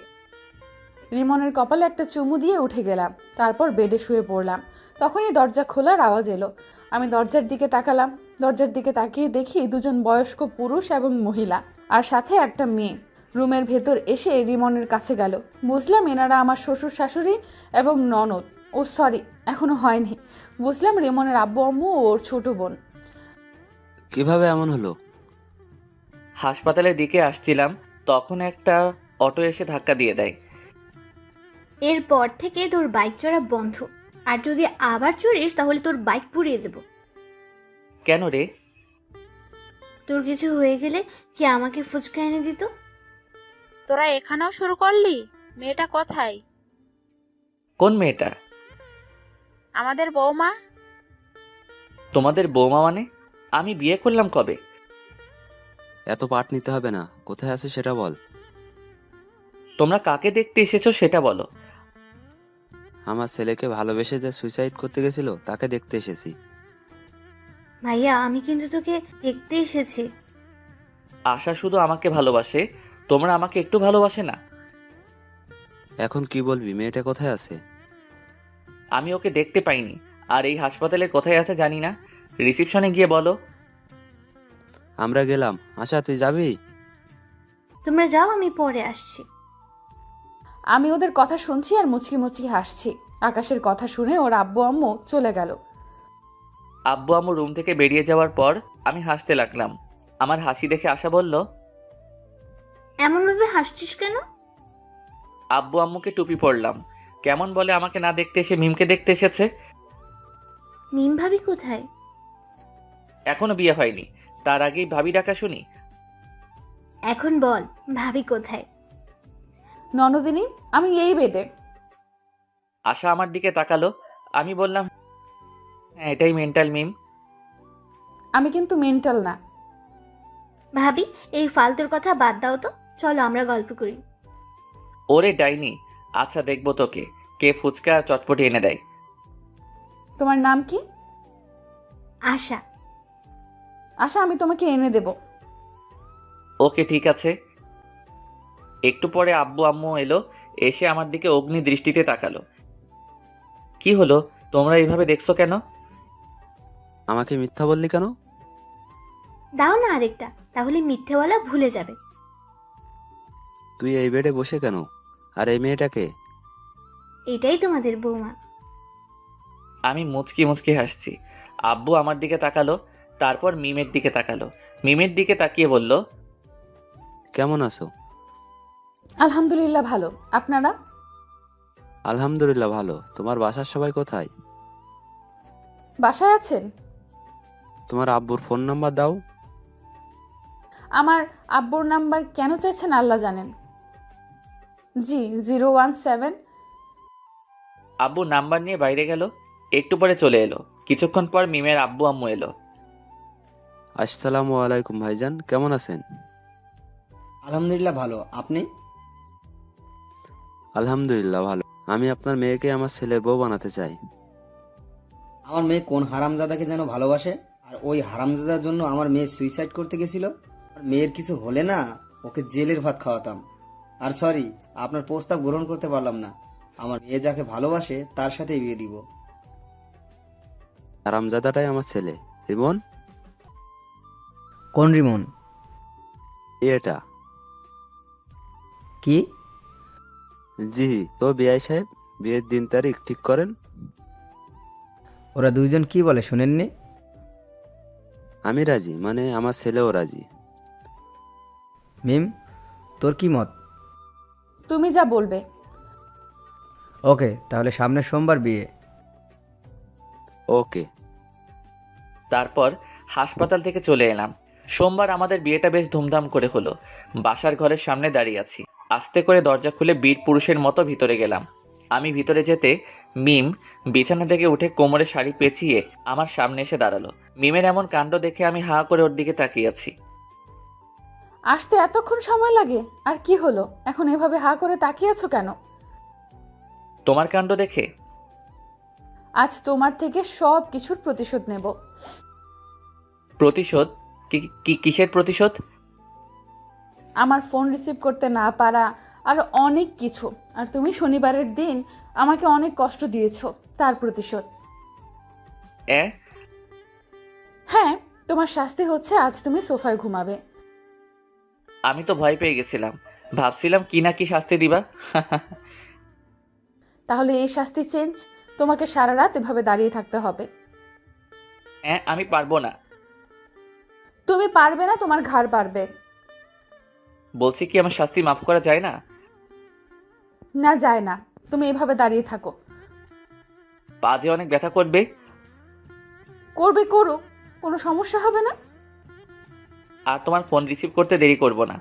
রিমনের কপালে একটা চুমু দিয়ে উঠে গেলাম, তারপর বেডে শুয়ে পড়লাম। তখনই দরজা খোলার আওয়াজ এলো। আমি দরজার দিকে তাকালাম। দরজার দিকে তাকিয়ে দেখি দুজন বয়স্ক পুরুষ এবং মহিলা, আর সাথে একটা মেয়ে রুমের ভেতর এসে রিমনের কাছে গেল। বুঝলাম এনারা আমার শ্বশুর শাশুড়ি এবং ননদ। ও সরি, এখনো হয়নি। বুঝলাম রিমনের আব্বু আম্মু ও ওর ছোট বোন। কিভাবে এমন হলো? হাসপাতালের দিকে আসছিলাম, তখন একটা অটো এসে ধাক্কা দিয়ে দেয়। এরপর থেকে তোর বাইক চড়া বন্ধ, আর যদি আবার চড়িস তাহলে তোর বাইক পুড়িয়ে দেব। কেন রে? তোর কিছু হয়ে গেলে কি আমাকে ফুচকা এনে দিত? তোরা এখানেও শুরু করলি? মেয়েটা কোথায়? কোন মেয়েটা? আমাদের বৌমা। তোমাদের বৌমা মানে? আমি বিয়ে করলাম কবে? এত পাট নিতে হবে না, কোথায় আছে সেটা বল। তোমরা কাকে দেখতে এসেছো সেটা বলো। আমার ছেলেকে ভালোবেসে যে সুইসাইড করতে গেছিল তাকে দেখতে এসেছি। ভাইয়া, আমি কিন্তু তোকে দেখতে এসেছি। আশা শুধু আমাকে ভালোবাসে, তোমরা আমাকে একটু ভালোবাসে না? এখন কি বলবি, মেয়েটা কোথায় আছে? আমি ওকে দেখতে পাইনি, আর এই হাসপাতালে কোথায় আছে জানি না। রিসিপশনে গিয়ে বলো। আমরা গেলাম। আশা, তুই যাবি? তোমরা যাও, আমি পরে আসছি। আমি ওদের কথা শুনছি আর মুচকি মুচকি হাসছি। আকাশের কথা শুনে ওর আব্বু আম্মু চলে গেল। আব্বু আম্মু রুম থেকে বেরিয়ে যাওয়ার পর আমি হাসতে লাগলাম। আমার হাসি দেখে আশা বলল, এমনভাবে হাসছিস কেন? আব্বু আম্মুকে টুপি পরলাম। কেমন বলে আমাকে না দেখতে এসে মিমকে দেখতে এসেছে। মিম ভাবি কোথায়? এখনো বিয়ে হয়নি, তার আগেই ভাবি ডাকা শুনি। এখন বল, ভাবি কোথায়? ননদিনী, আমি এই বেডে। আশা আমার দিকে তাকালো। আমি বললাম, হ্যাঁ, এটাই মেন্টাল মিম। আমি কিন্তু মেন্টাল না। ভাবি, এই ফালতুর কথা বাদ দাও তো, চলো আমরা গল্প করি। ওরে ডাইনি, আচ্ছা দেখবো তোকে কে ফুচকা আর চটপটি এনে দেয়। তোমার নাম কি? আশা। আশা, আমি তোমাকে এনে দেব। ওকে ঠিক আছে। একটু পরে আব্বু আম্মু এলো, এসে আমার দিকে অগ্নি দৃষ্টিতে তাকালো। কি হলো, তোমরা এইভাবে দেখছো কেন? আমাকে মিথ্যা বললি কেন? দাও না আরেকটা, তাহলে মিথ্যেওয়ালা ভুলে যাবে। তুই এই বেডে বসে কেন? আর এই মেয়েটাকে? এটাই তোমাদের বৌমা। আমি মুচকি মুচকি হাসছি। আব্বু আমার দিকে তাকালো, তারপর মিমের দিকে তাকালো। মিমের দিকে তাকিয়ে বলল, কেমন আছো? আলহামদুলিল্লাহ ভালো। আপনারা? আলহামদুলিল্লাহ ভালো। তোমার বাসার সবাই কোথায়? বাসায় আছেন? তোমার আব্বুর ফোন নাম্বার দাও। আমার আব্বুর নাম্বার কেন চাইছেন আল্লাহ জানেন। জি, 017। আব্বু নাম্বার নিয়ে বাইরে গেল। একটু পরে চলে এলো। কিছুক্ষণ পর মিমের আব্বু আম্মু এলো। আসসালামু আলাইকুম ভাইজান, কেমন আছেন? আলহামদুলিল্লাহ ভালো। আপনি? আলহামদুলিল্লাহ ভালো। আমি আপনার মেয়েকে আমার ছেলের বউ বানাতে চাই। আমার মেয়ে কোন হারামজাদাকে যেন ভালোবাসে, আর ওই হারামজাদার জন্য আমার মেয়ে সুইসাইড করতে গেছিল। আর মেয়ের কিছু হলে না, ওকে জেলের ভাত খাওয়াতাম। আর সরি, আপনার প্রস্তাব গ্রহণ করতে পারলাম না। আমার মেয়ে যাকে ভালোবাসে তার সাথেই বিয়ে দিব। হারামজাদাটাই আমার ছেলে। রিমন? কোন রিমন? এটা? কি? জি, তো বিআই সাহেব, বিয়ের দিন তারিখ ঠিক করেন। ওরা দুইজন কি বলে শুনেননি? আমি রাজি, মানে আমার ছেলেও রাজি। মিম, তোর কি মত? তুমি যা বলবে। ওকে, তাহলে সামনের সোমবার বিয়ে। ওকে। তারপর হাসপাতাল থেকে চলে এলাম। সোমবার আমাদের বিয়েটা বেশ ধুমধাম করে হলো। বাসার ঘরের সামনে দাঁড়িয়ে আছি। আস্তে করে দরজা খুলে বীর পুরুষের মতো ভিতরে গেলাম। আমি ভিতরে যেতে মিম বিছানা থেকে উঠে কোমরে শাড়ি পেঁচিয়ে আমার সামনে এসে দাঁড়ালো। মিমের এমন কাণ্ড দেখে আমি হাঁ করে ওর দিকে তাকিয়ে আছি। আসতে এতক্ষণ সময় লাগে? আর কি হলো, এখন এভাবে হা করে তাকিয়ে আছো কেন? তোমার কাণ্ড দেখে। আজ তোমার থেকে সব কিছুর প্রতিশোধ নেব। প্রতিশোধ? কিসের প্রতিশোধ? আমার ফোন রিসিভ করতে না পারা, আর অনেক কিছু। আর তুমি শনিবারের দিন আমাকে অনেক কষ্ট দিয়েছো, তার প্রতিশোধ। এ হ্যাঁ, তোমার শাস্তি হচ্ছে আজ তুমি সোফায় ঘুমাবে। আমি তো ভয় পেয়ে গেছিলাম, ভাবছিলাম কি না কি শাস্তি দিবা। তাহলে এই শাস্তি চেঞ্জ, তোমাকে সারা রাত এভাবে দাঁড়িয়ে থাকতে হবে। আমি পারবো না। তুমি পারবে না, তোমার ঘাড় পারবে। বলছি কি আমার শাস্তি মাফ করা যায় না? না, যায় না। তুমি এভাবে দাঁড়িয়ে থাকো। পা যে অনেক ব্যথা করবে। করবে, করুক, কোনো সমস্যা হবে না। আর তোমার ফোন রিসিভ করতে দেরি করব না,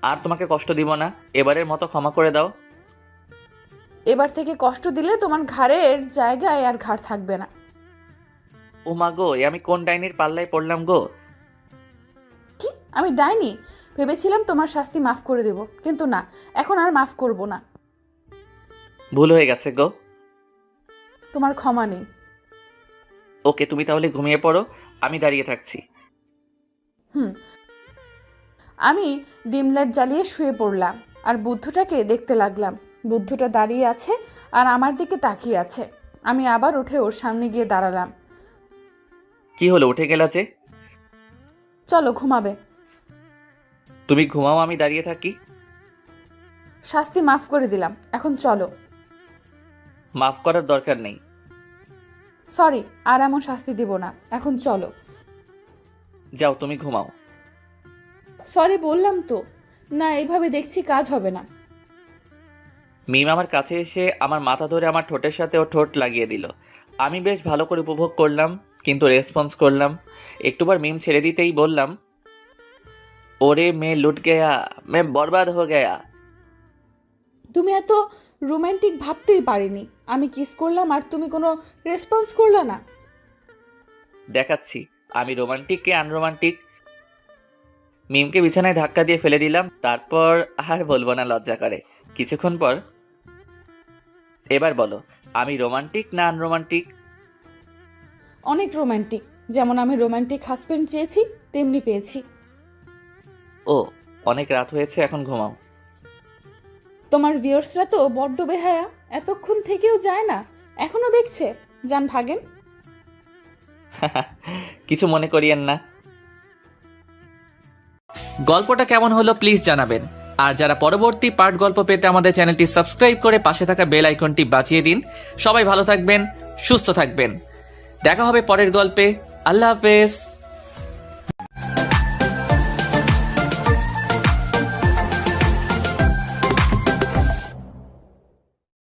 আর তোমাকে কষ্ট দিব না, এবারের মতো ক্ষমা করে দাও। এবার থেকে কষ্ট দিলে তোমার ঘাড়ের জায়গায় আর ঘাড় থাকবে না। ও মা গো, এ আমি কোন ডাইনির পাল্লায় পড়লাম গো? কি, আমি ডাইনি? ভেবেছিলাম তোমার শাস্তি মাফ করে দেব, কিন্তু না, এখন আর মাফ করব না। ভুল হয়ে গেছে গো। তোমার ক্ষমা নেই। ওকে, তুমি তাহলে ঘুমিয়ে পড়ো, আমি দাঁড়িয়ে থাকছি। আমি ডিম লাইট জ্বালিয়ে শুয়ে পড়লাম আর বুদ্ধটাকে দেখতে লাগলাম। বুদ্ধটা দাঁড়িয়ে আছে আর আমার দিকে তাকিয়ে আছে। আমি আবার উঠে ওর সামনে গিয়ে দাঁড়ালাম। কি হলো, উঠে গেলা যে? চলো, ঘুমাবে। তুমি ঘুমাও, আমি দাঁড়িয়ে থাকি। শাস্তি মাফ করে দিলাম, এখন চলো। মাফ করার দরকার নেই। সরি, আর এমন শাস্তি দিব না, এখন চলো। যাও, তুমি ঘুমাও। সরি বললাম তো। না, এইভাবে দেখছি কাজ হবে না। মিম আমার কাছে এসে আমার মাথা ধরে আমার ঠোঁটের সাথে ও ঠোঁট লাগিয়ে দিল। আমি বেশ ভালো করে উপভোগ করলাম, কিন্তু রেসপন্স করলাম। একটুবার মিম ছেড়ে দিতেই বললাম, ওরে মে লুট গয়া, মে বরবাদ হো গয়া। তুমি এত রোমান্টিক ভাবতেই পারিনি। আমি কিস করলাম আর তুমি কোনো রেসপন্স করলে না। দেখাচ্ছি আমি রোমান্টিক কে আনরোমান্টিক। মিমকে বিছানায় ধাক্কা দিয়ে ফেলে দিলাম, তারপর আর বলবো না, লজ্জা করে। কিছুক্ষণ পর, এবার বলো আমি রোমান্টিক না আনরোমান্টিক? অনেক রোমান্টিক। যেমন আমি রোমান্টিক হাজবেন্ড চেয়েছি, তেমনি পেয়েছি। ও, অনেক রাত হয়েছে, এখন ঘুমাও। তোমার ভিউয়ার্সরা তো বড্ড বেহায়া, এতক্ষণ থেকেও যায় না, এখনো দেখছে। যান, ভাগেন। কিছু মনে করিয়েন না। গল্পটা কেমন হলো প্লিজ জানাবেন। আর যারা পরবর্তী পার্ট গল্প পেতে আমাদের চ্যানেলটি সাবস্ক্রাইব করে পাশে থাকা বেল আইকনটি বাজিয়ে দিন। সবাই ভালো থাকবেন, সুস্থ থাকবেন। দেখা হবে পরের গল্পে। আল্লাহ হাফেজ।